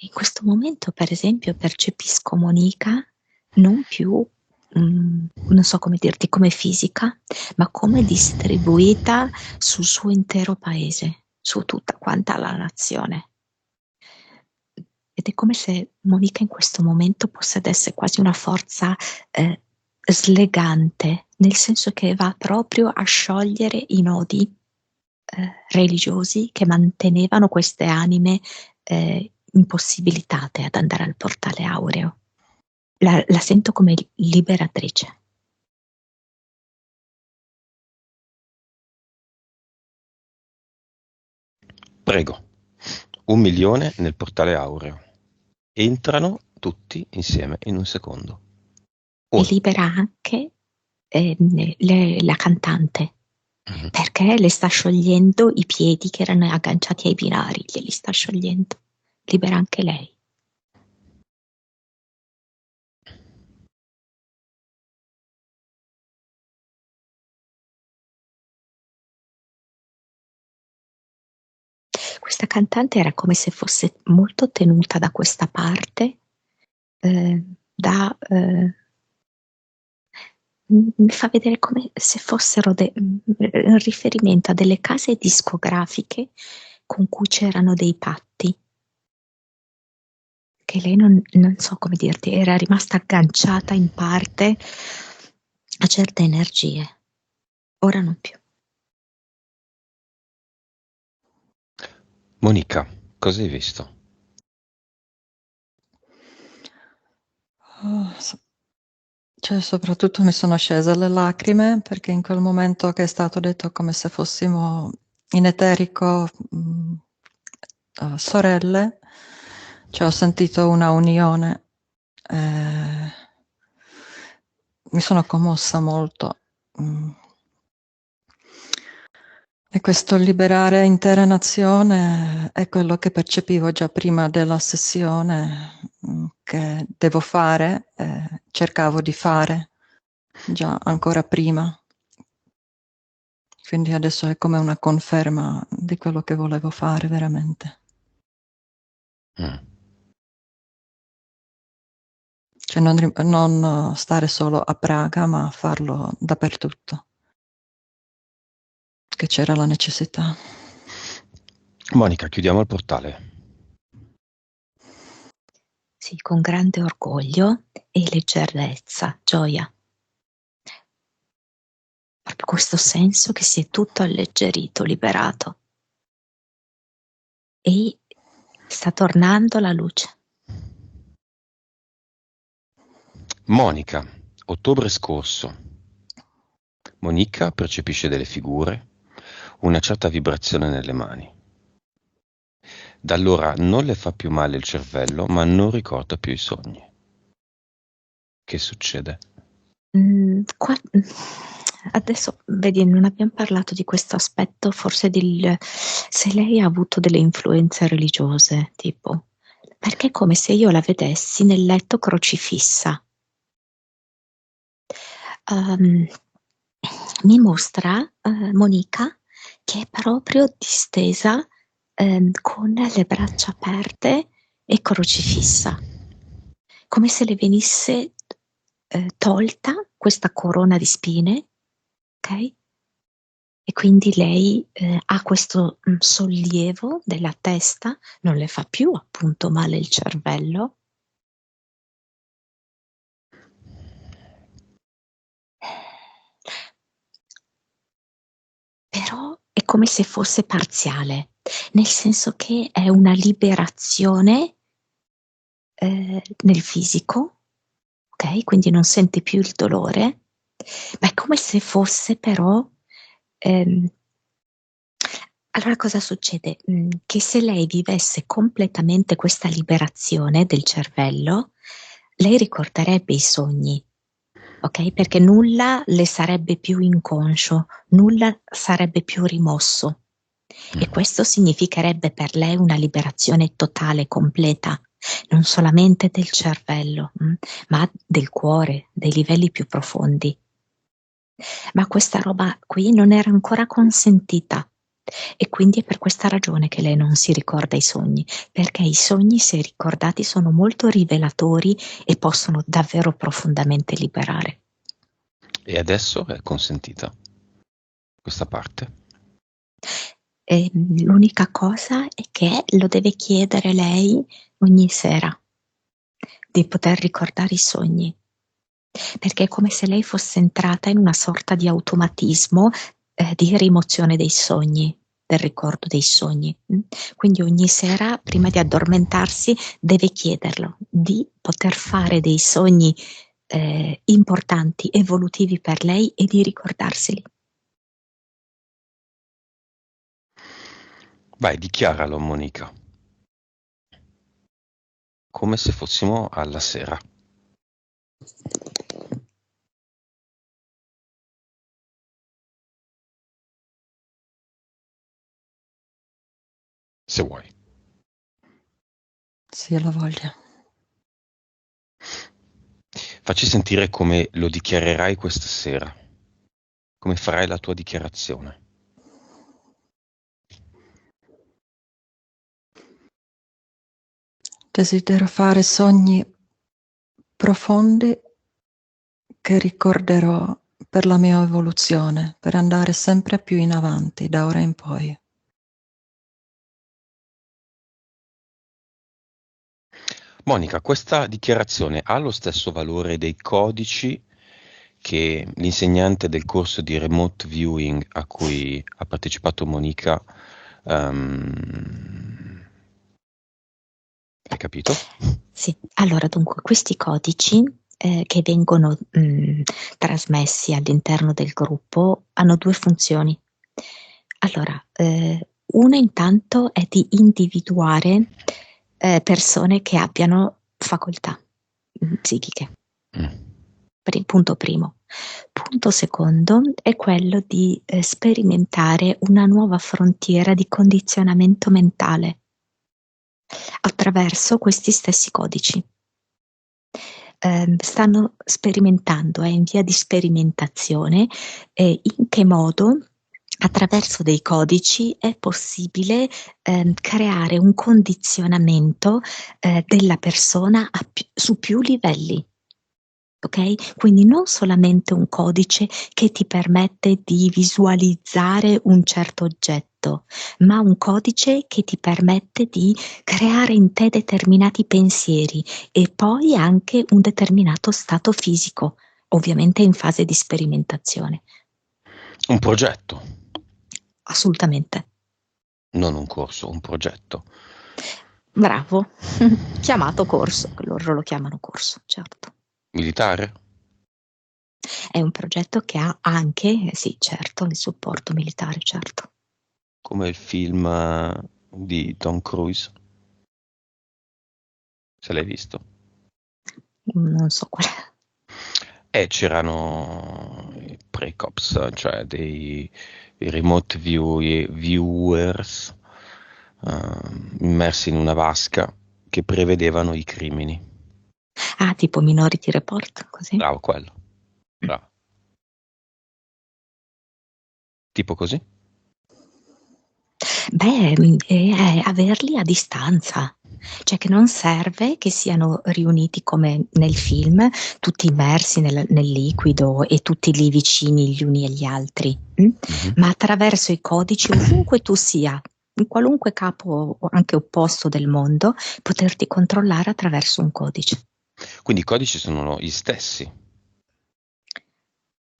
In questo momento, per esempio, percepisco Monica non più, non so come dirti, come fisica, ma come distribuita sul suo intero paese, su tutta quanta la nazione. Ed è come se Monica in questo momento possedesse quasi una forza slegante, nel senso che va proprio a sciogliere i nodi religiosi che mantenevano queste anime impossibilitate ad andare al portale aureo. La sento come liberatrice. Prego. 1.000.000 nel portale aureo. Entrano tutti insieme in un secondo. E libera anche la cantante, perché le sta sciogliendo i piedi che erano agganciati ai binari, glieli sta sciogliendo. Libera anche lei. Questa cantante era come se fosse molto tenuta da questa parte, mi fa vedere come se fossero in riferimento a delle case discografiche con cui c'erano dei patti, che lei non so come dirti, era rimasta agganciata in parte a certe energie, ora non più. Monica, cosa hai visto? Cioè, soprattutto mi sono scese le lacrime perché in quel momento che è stato detto come se fossimo in eterico sorelle, cioè ho sentito una unione. Mi sono commossa molto. E questo liberare intera nazione è quello che percepivo già prima della sessione, che devo fare, cercavo di fare già ancora prima. Quindi adesso è come una conferma di quello che volevo fare veramente. Cioè non stare solo a Praga, ma farlo dappertutto. Che c'era la necessità. Monica, chiudiamo il portale. Sì, con grande orgoglio e leggerezza, gioia. Proprio questo senso che si è tutto alleggerito, liberato. E sta tornando la luce. Monica, ottobre scorso. Monica percepisce delle figure, una certa vibrazione nelle mani. Da allora non le fa più male il cervello, ma non ricorda più i sogni. Che succede? Adesso, vedi, non abbiamo parlato di questo aspetto, forse se lei ha avuto delle influenze religiose, tipo, perché è come se io la vedessi nel letto crocifissa. Mi mostra Monica che è proprio distesa con le braccia aperte e crocifissa, come se le venisse tolta questa corona di spine, ok? E quindi lei ha questo sollievo della testa, non le fa più appunto male il cervello. Però è come se fosse parziale, nel senso che è una liberazione nel fisico, ok? Quindi non sente più il dolore, ma è come se fosse però. Allora cosa succede? Che se lei vivesse completamente questa liberazione del cervello, lei ricorderebbe i sogni, ok? Perché nulla le sarebbe più inconscio, nulla sarebbe più rimosso. E questo significherebbe per lei una liberazione totale, completa, non solamente del cervello, ma del cuore, dei livelli più profondi. Ma questa roba qui non era ancora consentita. E quindi è per questa ragione che lei non si ricorda i sogni, perché i sogni, se ricordati, sono molto rivelatori e possono davvero profondamente liberare. E adesso è consentita questa parte? E l'unica cosa è che lo deve chiedere lei ogni sera, di poter ricordare i sogni, perché è come se lei fosse entrata in una sorta di automatismo di rimozione dei sogni. del ricordo dei sogni. Quindi ogni sera, prima di addormentarsi, deve chiederlo di poter fare dei sogni importanti, evolutivi per lei e di ricordarseli. Vai, dichiaralo, Monica, come se fossimo alla sera. Se vuoi. Sì, la voglia. Facci sentire come lo dichiarerai questa sera, come farai la tua dichiarazione. Desidero fare sogni profondi che ricorderò per la mia evoluzione, per andare sempre più in avanti da ora in poi. Monica, questa dichiarazione ha lo stesso valore dei codici che l'insegnante del corso di remote viewing a cui ha partecipato Monica, hai capito? Sì, allora dunque questi codici che vengono trasmessi all'interno del gruppo hanno due funzioni. Allora, una intanto è di individuare persone che abbiano facoltà psichiche. Punto primo. Punto secondo è quello di sperimentare una nuova frontiera di condizionamento mentale attraverso questi stessi codici. Stanno sperimentando, è in via di sperimentazione, in che modo attraverso dei codici è possibile creare un condizionamento della persona su più livelli. Ok? Quindi non solamente un codice che ti permette di visualizzare un certo oggetto, ma un codice che ti permette di creare in te determinati pensieri e poi anche un determinato stato fisico, ovviamente in fase di sperimentazione. Un progetto, Assolutamente. non un corso, un progetto. Bravo, chiamato corso, loro lo chiamano corso, certo. Militare? È un progetto che ha anche, sì, certo, il supporto militare, certo. Come il film di Tom Cruise? Se l'hai visto? Non so qual è. C'erano i precops, cioè dei remote viewers immersi in una vasca che prevedevano i crimini. Ah, tipo Minority Report, così? Bravo, quello. Bravo. Tipo così? Beh, è averli a distanza, cioè che non serve che siano riuniti come nel film, tutti immersi nel liquido e tutti lì vicini gli uni agli altri, ma attraverso i codici, ovunque tu sia, in qualunque capo anche opposto del mondo, poterti controllare attraverso un codice. Quindi i codici sono gli stessi,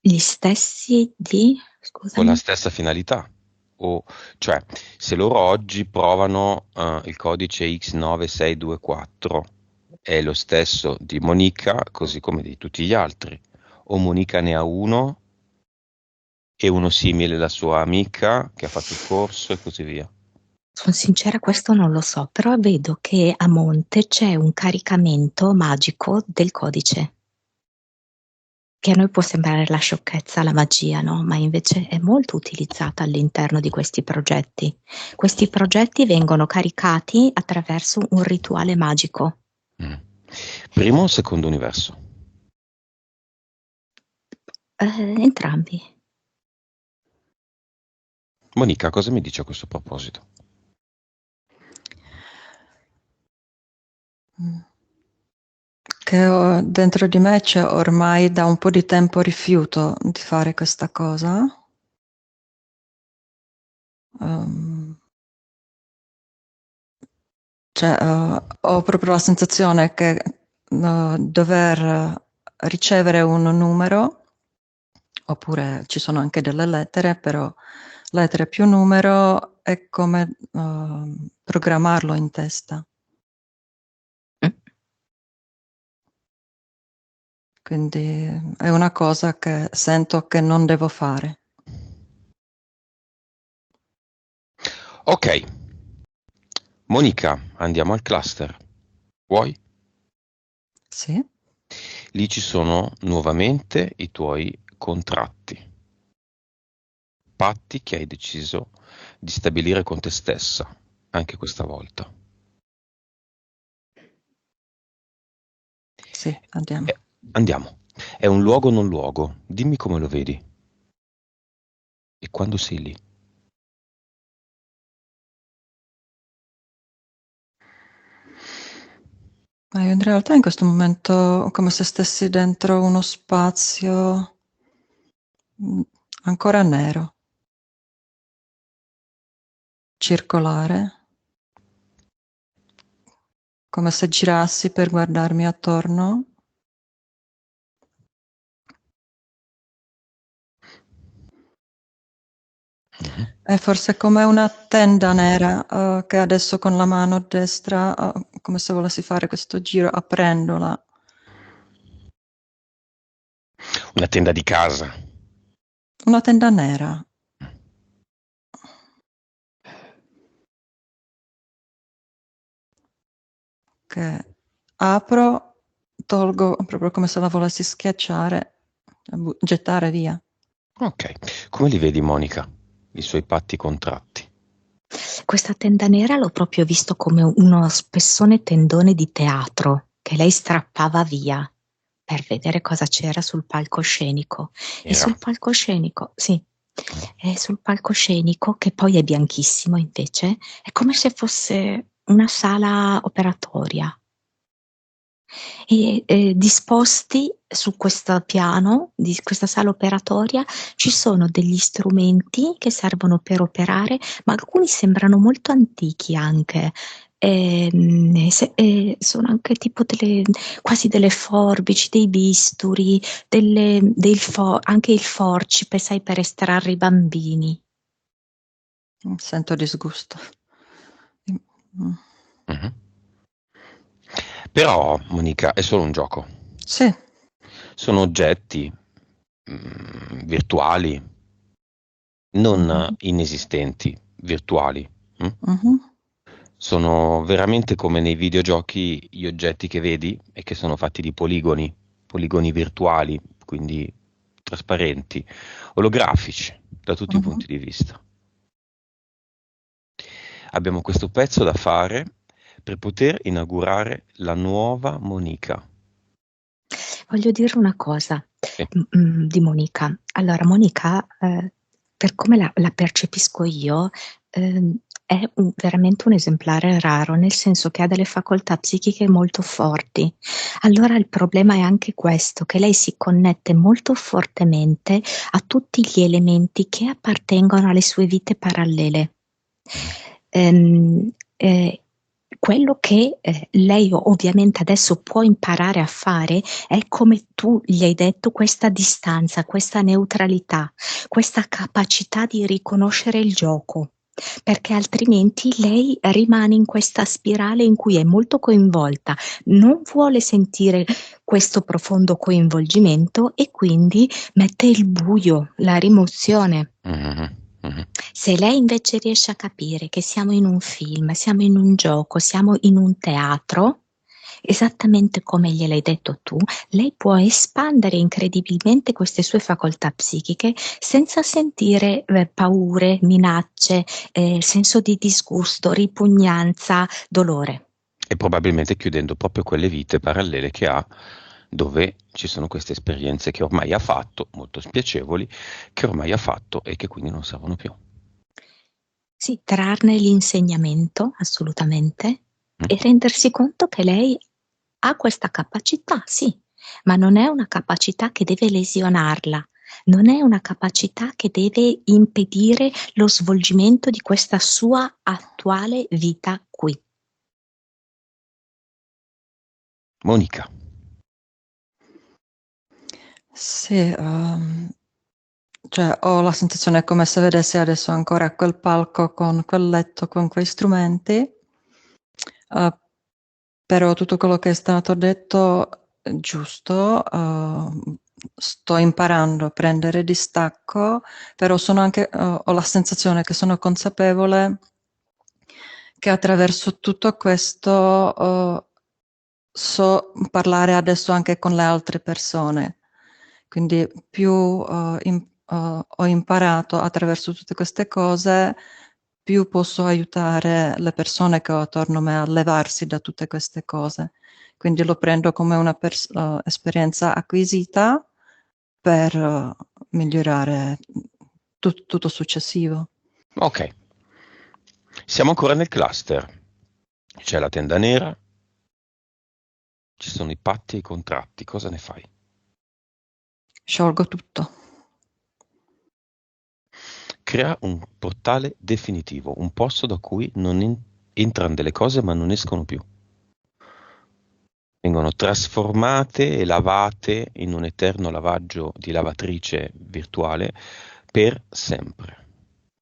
Gli stessi di, con la scusami? stessa finalità. O, cioè, se loro oggi provano il codice X9624, è lo stesso di Monica, così come di tutti gli altri. O Monica ne ha uno e uno simile alla sua amica che ha fatto il corso e così via. Sono sincera, questo non lo so, però vedo che a monte c'è un caricamento magico del codice, che a noi può sembrare la sciocchezza, la magia, no? Ma invece è molto utilizzata all'interno di questi progetti. Questi progetti vengono caricati attraverso un rituale magico. Primo o secondo universo? Entrambi. Monica, cosa mi dice a questo proposito? Che dentro di me c'è ormai da un po' di tempo rifiuto di fare questa cosa. Ho proprio la sensazione che dover ricevere un numero, oppure ci sono anche delle lettere, però lettere più numero è come programmarlo in testa. Quindi è una cosa che sento che non devo fare. Ok, Monica, andiamo al cluster. Vuoi? Sì? Lì ci sono nuovamente i tuoi contratti, patti che hai deciso di stabilire con te stessa, anche questa volta. Sì, andiamo. Andiamo. È un luogo non luogo. Dimmi come lo vedi. E quando sei lì. Ma io in realtà in questo momento come se stessi dentro uno spazio ancora nero, circolare, come se girassi per guardarmi attorno. È forse come una tenda nera che adesso con la mano destra, come se volessi fare questo giro aprendola. Una tenda di casa. Una tenda nera. Che apro, tolgo proprio come se la volessi schiacciare, gettare via. Ok. Come li vedi, Monica? I suoi patti contratti. Questa tenda nera l'ho proprio visto come uno spessone tendone di teatro che lei strappava via per vedere cosa c'era sul palcoscenico. E Era. sul palcoscenico, sì, e sul palcoscenico, che poi è bianchissimo invece, è come se fosse una sala operatoria. E disposti su questo piano di questa sala operatoria ci sono degli strumenti che servono per operare, ma alcuni sembrano molto antichi anche. Sono anche tipo quasi delle forbici, dei bisturi, anche il forcipe, sai, per estrarre i bambini. Sento disgusto. Mm. Mhm. Però, Monica, è solo un gioco. Sì, Sono oggetti virtuali, non mhm, inesistenti, virtuali. Mm? mhm. Sono veramente come nei videogiochi gli oggetti che vedi e che sono fatti di poligoni, poligoni virtuali, quindi trasparenti, olografici da tutti i Mhm. punti di vista. Abbiamo questo pezzo da fare per poter inaugurare la nuova Monica. Voglio dire una cosa Sì. di Monica. Allora, Monica, per come la percepisco io, è veramente un esemplare raro, nel senso che ha delle facoltà psichiche molto forti. Allora il problema è anche questo, che lei si connette molto fortemente a tutti gli elementi che appartengono alle sue vite parallele. Ehm, eh, Quello che lei ovviamente adesso può imparare a fare è, come tu gli hai detto, questa distanza, questa neutralità, questa capacità di riconoscere il gioco, perché altrimenti lei rimane in questa spirale in cui è molto coinvolta, non vuole sentire questo profondo coinvolgimento e quindi mette il buio, la rimozione. Mhm, mhm. Se lei invece riesce a capire che siamo in un film, siamo in un gioco, siamo in un teatro, esattamente come gliel'hai detto tu, lei può espandere incredibilmente queste sue facoltà psichiche senza sentire paure, minacce, senso di disgusto, ripugnanza, dolore. E probabilmente chiudendo proprio quelle vite parallele che ha, dove ci sono queste esperienze che ormai ha fatto, molto spiacevoli, che ormai ha fatto e che quindi non servono più. Sì, trarne l'insegnamento, assolutamente, Mm? e rendersi conto che lei ha questa capacità, sì, ma non è una capacità che deve lesionarla, non è una capacità che deve impedire lo svolgimento di questa sua attuale vita qui. Sì, Cioè, ho la sensazione come se vedessi adesso ancora quel palco con quel letto, con quei strumenti, però tutto quello che è stato detto è giusto, sto imparando a prendere distacco, però sono anche, ho la sensazione che sono consapevole che attraverso tutto questo so parlare adesso anche con le altre persone. Quindi più ho imparato attraverso tutte queste cose, più posso aiutare le persone che ho attorno a me a levarsi da tutte queste cose. Quindi lo prendo come una esperienza acquisita per migliorare tutto successivo. Ok, siamo ancora nel cluster. C'è la tenda nera, ci sono i patti e i contratti. Cosa ne fai? Sciolgo tutto. Crea un portale definitivo, un posto da cui non entrano delle cose ma non escono più. Vengono trasformate e lavate in un eterno lavaggio di lavatrice virtuale per sempre.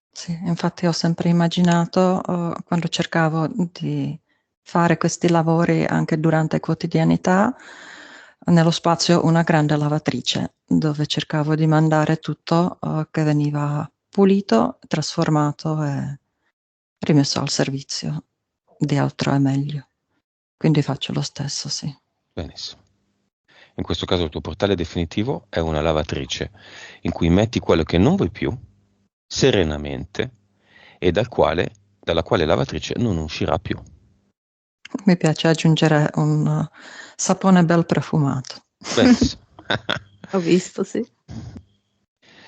Sì, infatti ho sempre immaginato, quando cercavo di fare questi lavori anche durante quotidianità, nello spazio una grande lavatrice dove cercavo di mandare tutto, che veniva pulito, trasformato e rimesso al servizio di altro e meglio. Quindi faccio lo stesso, sì. Benissimo. In questo caso il tuo portale definitivo è una lavatrice in cui metti quello che non vuoi più, serenamente, e dalla quale lavatrice non uscirà più. Mi piace aggiungere un sapone bel profumato. Benissimo. Ho visto, sì.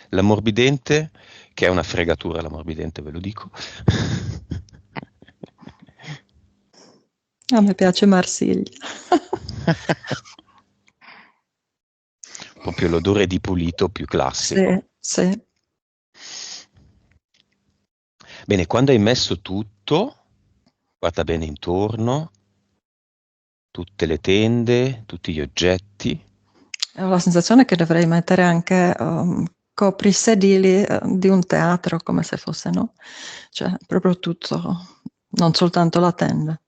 L'ammorbidente, che è una fregatura l'ammorbidente, ve lo dico. A me piace Marsiglia. Proprio l'odore di pulito più classico. Sì, sì. Bene, quando hai messo tutto, guarda bene intorno, tutte le tende, tutti gli oggetti. Ho la sensazione che dovrei mettere anche coprisedili di un teatro, come se fosse, no? Cioè, proprio tutto, non soltanto la tenda.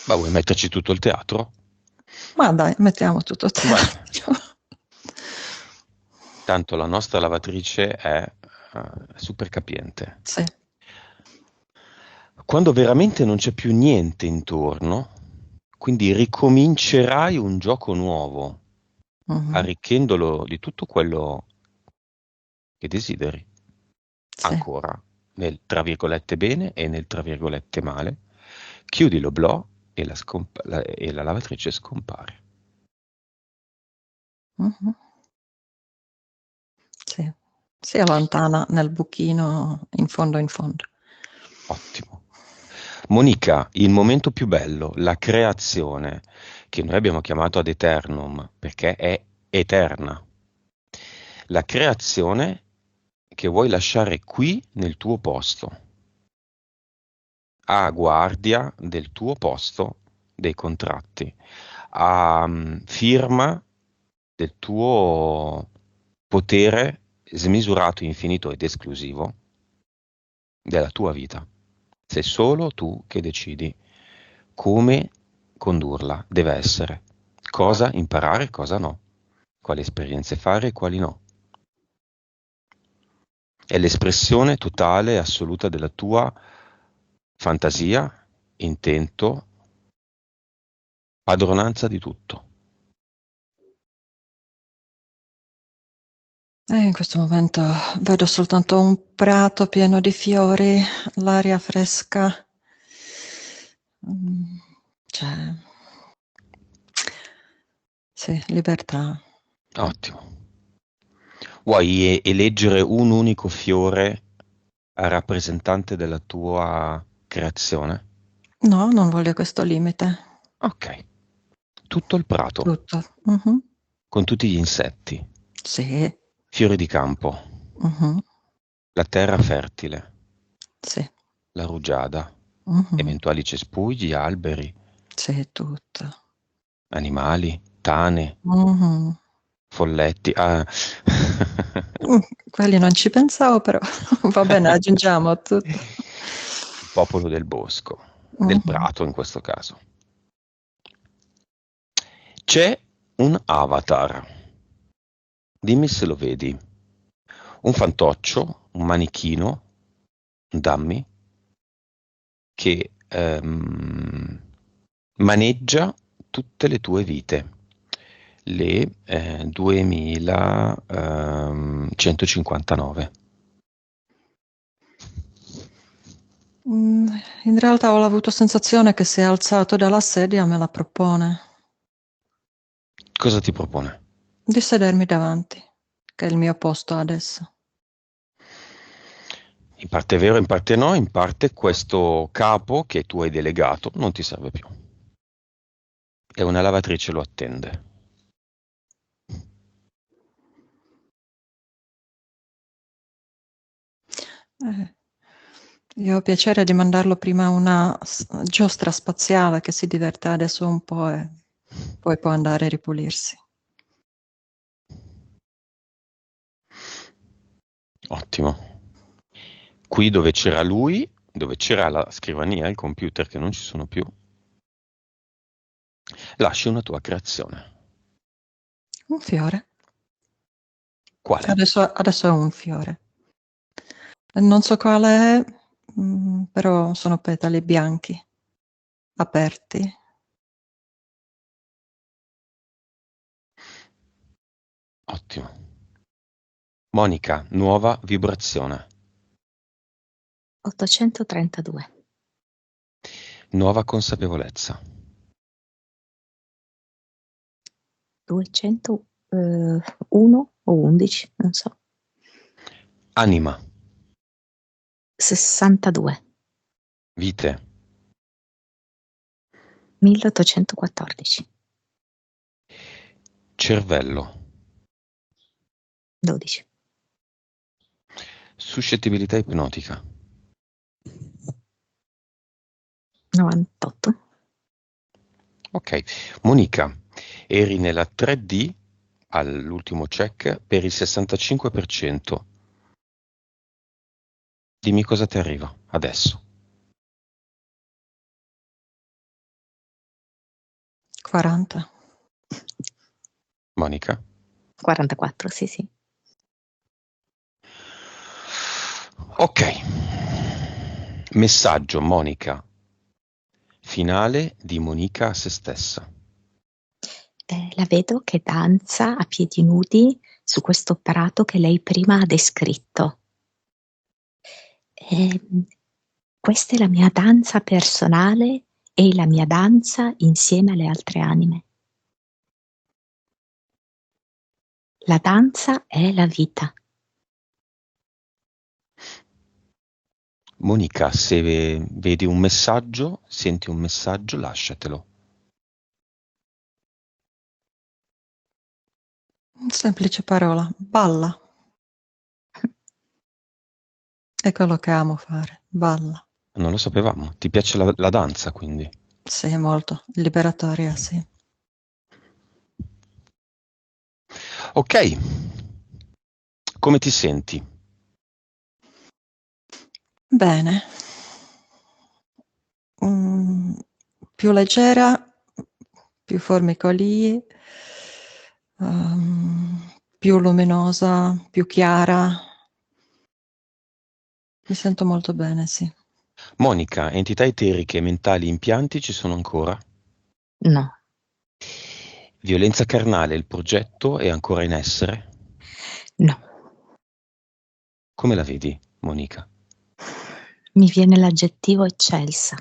Ma vuoi metterci tutto il teatro? Ma dai, mettiamo tutto il teatro. Tanto la nostra lavatrice è super capiente. Sì. Quando veramente non c'è più niente intorno, quindi ricomincerai un gioco nuovo, Mhm. arricchendolo di tutto quello che desideri, Sì. ancora, nel tra virgolette bene e nel tra virgolette male, chiudi l'oblò e la lavatrice scompare. Mhm. Sì. Si allontana nel buchino in fondo in fondo. Ottimo. Monica, il momento più bello, la creazione, che noi abbiamo chiamato ad eternum, perché è eterna. La creazione che vuoi lasciare qui nel tuo posto, a guardia del tuo posto dei contratti, a firma del tuo potere smisurato, infinito ed esclusivo della tua vita. Sei solo tu che decidi come condurla, deve essere, cosa imparare, cosa no, quali esperienze fare e quali no. È l'espressione totale e assoluta della tua fantasia, intento, padronanza di tutto. In questo momento vedo soltanto un prato pieno di fiori, l'aria fresca. Cioè, sì, libertà. Ottimo. Vuoi eleggere un unico fiore a rappresentante della tua creazione? No, non voglio questo limite. Ok. Tutto il prato, Tutto. Mhm. con tutti gli insetti, Sì. fiori di campo, Mhm. la terra fertile, Sì. la rugiada, Mhm. eventuali cespugli, alberi, Sì, tutto. animali, tane, Mhm. folletti. Quelli non ci pensavo, però va bene, aggiungiamo tutto. Il popolo del bosco, del prato in questo caso. C'è un avatar. Dimmi se lo vedi. Un fantoccio, un manichino, un dummy che maneggia tutte le tue vite, le 2159. In realtà ho avuto sensazione che si è alzato dalla sedia e me la propone. Cosa ti propone? Di sedermi davanti, che è il mio posto adesso. In parte è vero, in parte no, in parte questo capo che tu hai delegato non ti serve più. E una lavatrice lo attende. Io ho piacere di mandarlo prima a una giostra spaziale che si diverte adesso un po' e poi può andare a ripulirsi. Ottimo. Qui dove c'era lui, dove c'era la scrivania, il computer che non ci sono più, lasci una tua creazione. Un fiore. Quale? Adesso è un fiore. Non so quale è, però sono petali bianchi, aperti. Ottimo. Monica, nuova vibrazione. 832. Nuova consapevolezza. 201 o 11, non so. Anima. 62. Vite. 1814. Cervello. 12. Suscettibilità ipnotica. 98. Ok. Monica, eri nella 3D all'ultimo check per il 65%. Dimmi cosa ti arriva adesso. 40. Monica? 44, sì, sì. Ok. Messaggio, Monica. Finale di Monica a se stessa. La vedo che danza a piedi nudi su questo prato che lei prima ha descritto. Questa è la mia danza personale e la mia danza insieme alle altre anime. La danza è la vita. Monica, se vedi un messaggio, senti un messaggio, lasciatelo. Semplice parola, balla. È quello che amo fare, balla. Non lo sapevamo. Ti piace la danza, quindi? Sì, molto, liberatoria, sì. Ok. Come ti senti? Bene. Più leggera, più formicolii, più luminosa, più chiara. Mi sento molto bene, sì. Monica, entità eteriche, mentali, impianti ci sono ancora? No, Violenza carnale, il progetto è ancora in essere? no. Come la vedi, Monica? Mi viene l'aggettivo eccelsa.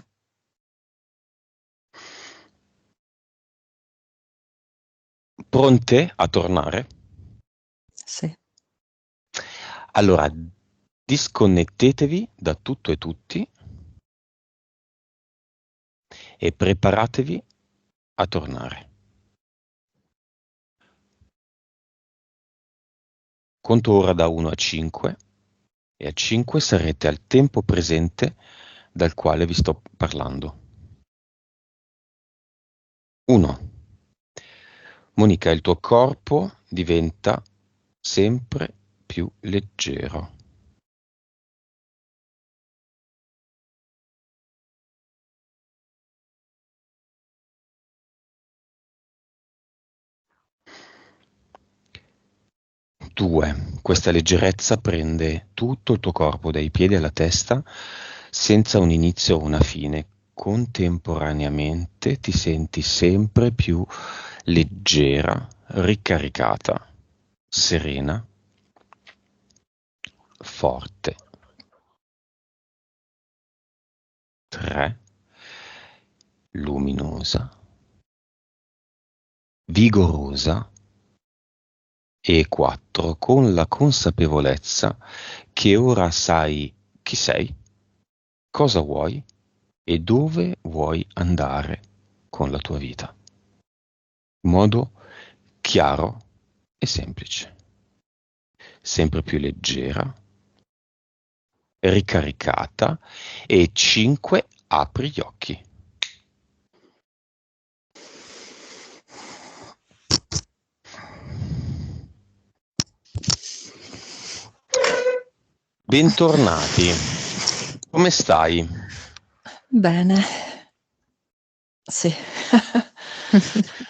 Pronte a tornare? Sì. Allora, disconnettetevi da tutto e tutti e preparatevi a tornare. Conto ora da 1 a 5 e a 5 sarete al tempo presente dal quale vi sto parlando. 1. Monica, il tuo corpo diventa sempre più leggero. Due, questa leggerezza prende tutto il tuo corpo, dai piedi alla testa, senza un inizio o una fine. Contemporaneamente ti senti sempre più leggera, ricaricata, serena, forte. 3, luminosa, vigorosa. E 4, con la consapevolezza che ora sai chi sei, cosa vuoi e dove vuoi andare con la tua vita. In modo chiaro e semplice. Sempre più leggera, ricaricata. E 5, apri gli occhi. Bentornati. Come stai? Bene. Sì.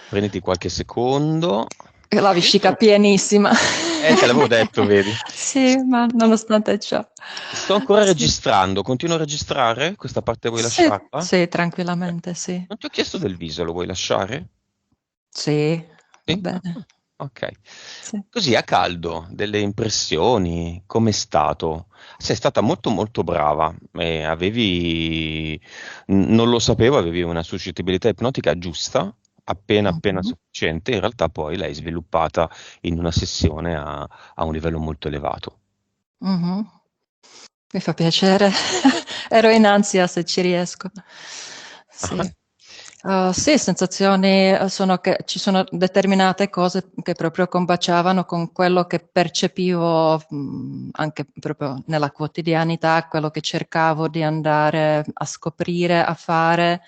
Prenditi qualche secondo. La vescica pienissima. Te l'avevo detto, vedi. Sì, ma nonostante ciò. Sto ancora Sì. registrando. Continuo a registrare? Questa parte vuoi Sì, lasciarla? sì, tranquillamente, sì. Non ti ho chiesto del viso, lo vuoi lasciare? Sì, va Sì? bene. Ok. Sì. Così a caldo, delle impressioni, com'è stato? Sei stata molto molto brava, non lo sapevo, avevi una suscettibilità ipnotica giusta, appena Mhm. sufficiente, in realtà poi l'hai sviluppata in una sessione a un livello molto elevato. Mhm. Mi fa piacere. Ero in ansia se ci riesco. Sì. Ah, Sì, sensazioni sono che ci sono determinate cose che proprio combaciavano con quello che percepivo anche proprio nella quotidianità, quello che cercavo di andare a scoprire, a fare.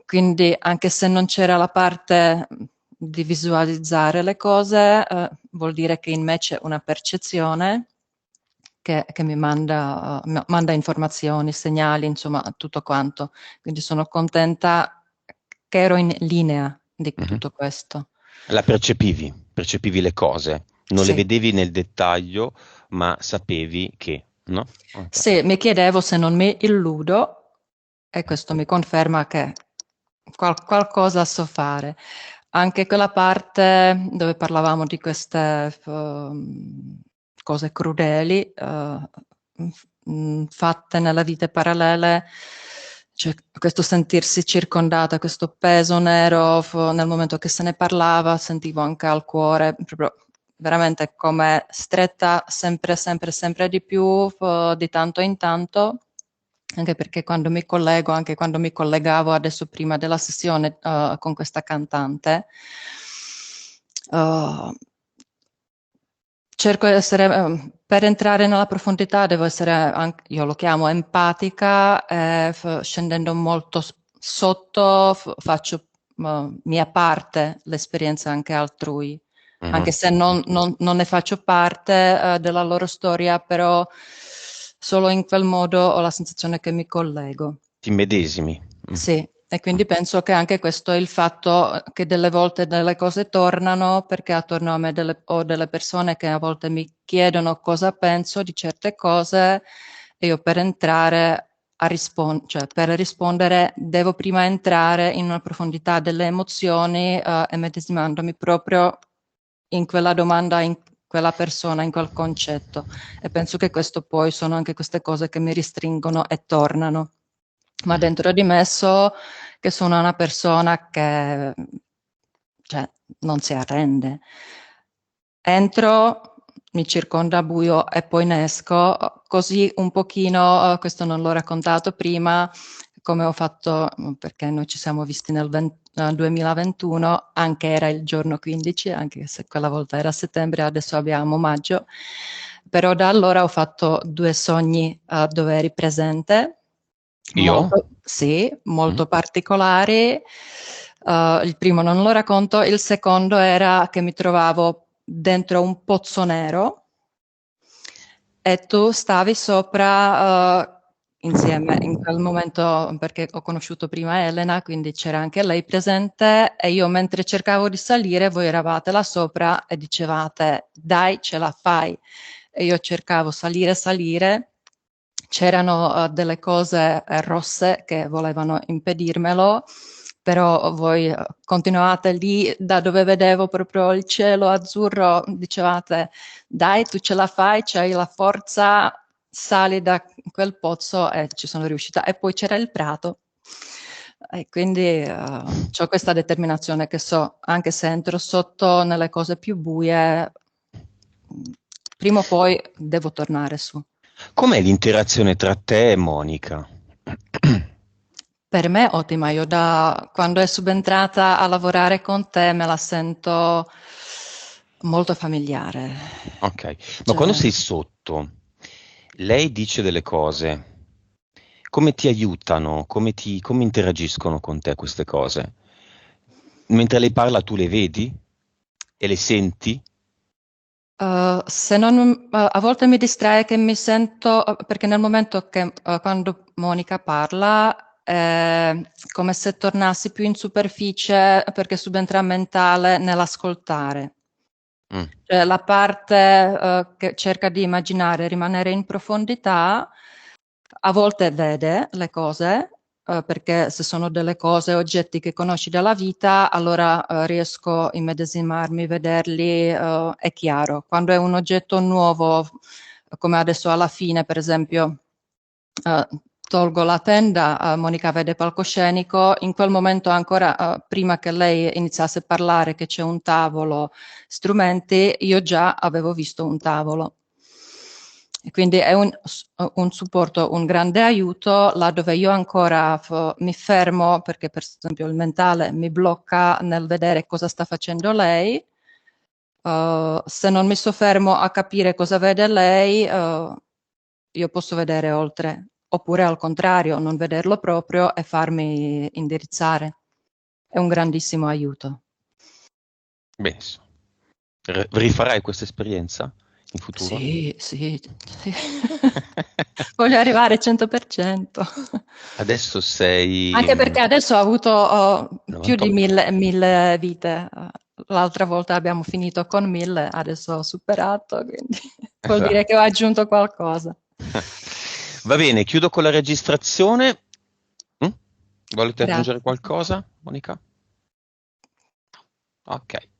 Quindi anche se non c'era la parte di visualizzare le cose, vuol dire che in me c'è una percezione che mi manda informazioni, segnali, insomma, tutto quanto. Quindi sono contenta che ero in linea di mhm. tutto questo. La percepivi le cose, non le Sì. vedevi nel dettaglio, ma sapevi che, no? Ok. Sì, mi chiedevo se non mi illudo e questo mi conferma che qualcosa so fare. Anche quella parte dove parlavamo di queste cose crudeli fatte nelle vite parallele, cioè questo sentirsi circondata, questo peso nero, nel momento che se ne parlava, sentivo anche al cuore, proprio veramente come stretta sempre, sempre, sempre di più, di tanto in tanto, anche perché quando mi collego, anche quando mi collegavo adesso prima della sessione con questa cantante, cerco di essere, per entrare nella profondità devo essere, io lo chiamo empatica, scendendo molto sotto, faccio mia parte l'esperienza anche altrui, anche Mhm. se non ne faccio parte della loro storia, però solo in quel modo ho la sensazione che mi collego. Ti medesimi. Sì, e quindi penso che anche questo è il fatto che delle volte delle cose tornano perché attorno a me ho delle persone che a volte mi chiedono cosa penso di certe cose e io per entrare cioè per rispondere devo prima entrare in una profondità delle emozioni e medesimandomi proprio in quella domanda, in quella persona, in quel concetto. E penso che questo poi sono anche queste cose che mi ristringono e tornano. Ma dentro di me so che sono una persona che cioè, non si arrende. Entro, mi circonda buio e poi ne esco, così un pochino, questo non l'ho raccontato prima, come ho fatto, perché noi ci siamo visti nel 2021, anche era il giorno 15, anche se quella volta era settembre, adesso abbiamo maggio, però da allora ho fatto 2 sogni dove eri presente, Io? sì, Mm. molto particolari. Il primo non lo racconto, il secondo era che mi trovavo dentro un pozzo nero e tu stavi sopra insieme in quel momento, perché ho conosciuto prima Elena, quindi c'era anche lei presente, e io mentre cercavo di salire, voi eravate là sopra e dicevate dai, ce la fai. E io cercavo salire, c'erano delle cose rosse che volevano impedirmelo, però voi continuavate lì da dove vedevo proprio il cielo azzurro, dicevate dai, tu ce la fai, c'hai la forza, sali da quel pozzo, e ci sono riuscita. E poi c'era il prato. E quindi ho questa determinazione che so, anche se entro sotto nelle cose più buie, prima o poi devo tornare su. Com'è l'interazione tra te e Monica? Per me è ottima, io da quando è subentrata a lavorare con te me la sento molto familiare. Ok, ma quando Cioè, sei sotto, lei dice delle cose, come ti aiutano, come interagiscono con te queste cose? Mentre lei parla tu le vedi e le senti? se non, a volte mi distrae che mi sento, perché nel momento che quando Monica parla è come se tornassi più in superficie perché subentra mentale nell'ascoltare. Mm. Cioè, la parte che cerca di immaginare, rimanere in profondità, a volte vede le cose, perché se sono delle cose, oggetti che conosci dalla vita, allora riesco a immedesimarmi, vederli, è chiaro. Quando è un oggetto nuovo, come adesso alla fine, per esempio, eh, tolgo la tenda, Monica vede palcoscenico, in quel momento ancora, prima che lei iniziasse a parlare che c'è un tavolo, strumenti, io già avevo visto un tavolo. E quindi è un supporto, un grande aiuto là dove io ancora mi fermo perché per esempio il mentale mi blocca nel vedere cosa sta facendo lei. Se non mi soffermo a capire cosa vede lei, io posso vedere oltre, oppure al contrario, non vederlo proprio e farmi indirizzare. È un grandissimo aiuto. Benissimo. Rifarai questa esperienza in futuro? Sì, sì, sì. Voglio arrivare al 100%. Adesso sei Anche perché adesso ho avuto più di 98. 1000 vite. L'altra volta abbiamo finito con 1000, adesso ho superato, quindi vuol dire che ho Esatto. aggiunto qualcosa. Va bene, chiudo con la registrazione. Mm? Volete aggiungere Grazie. qualcosa, Monica? Ok.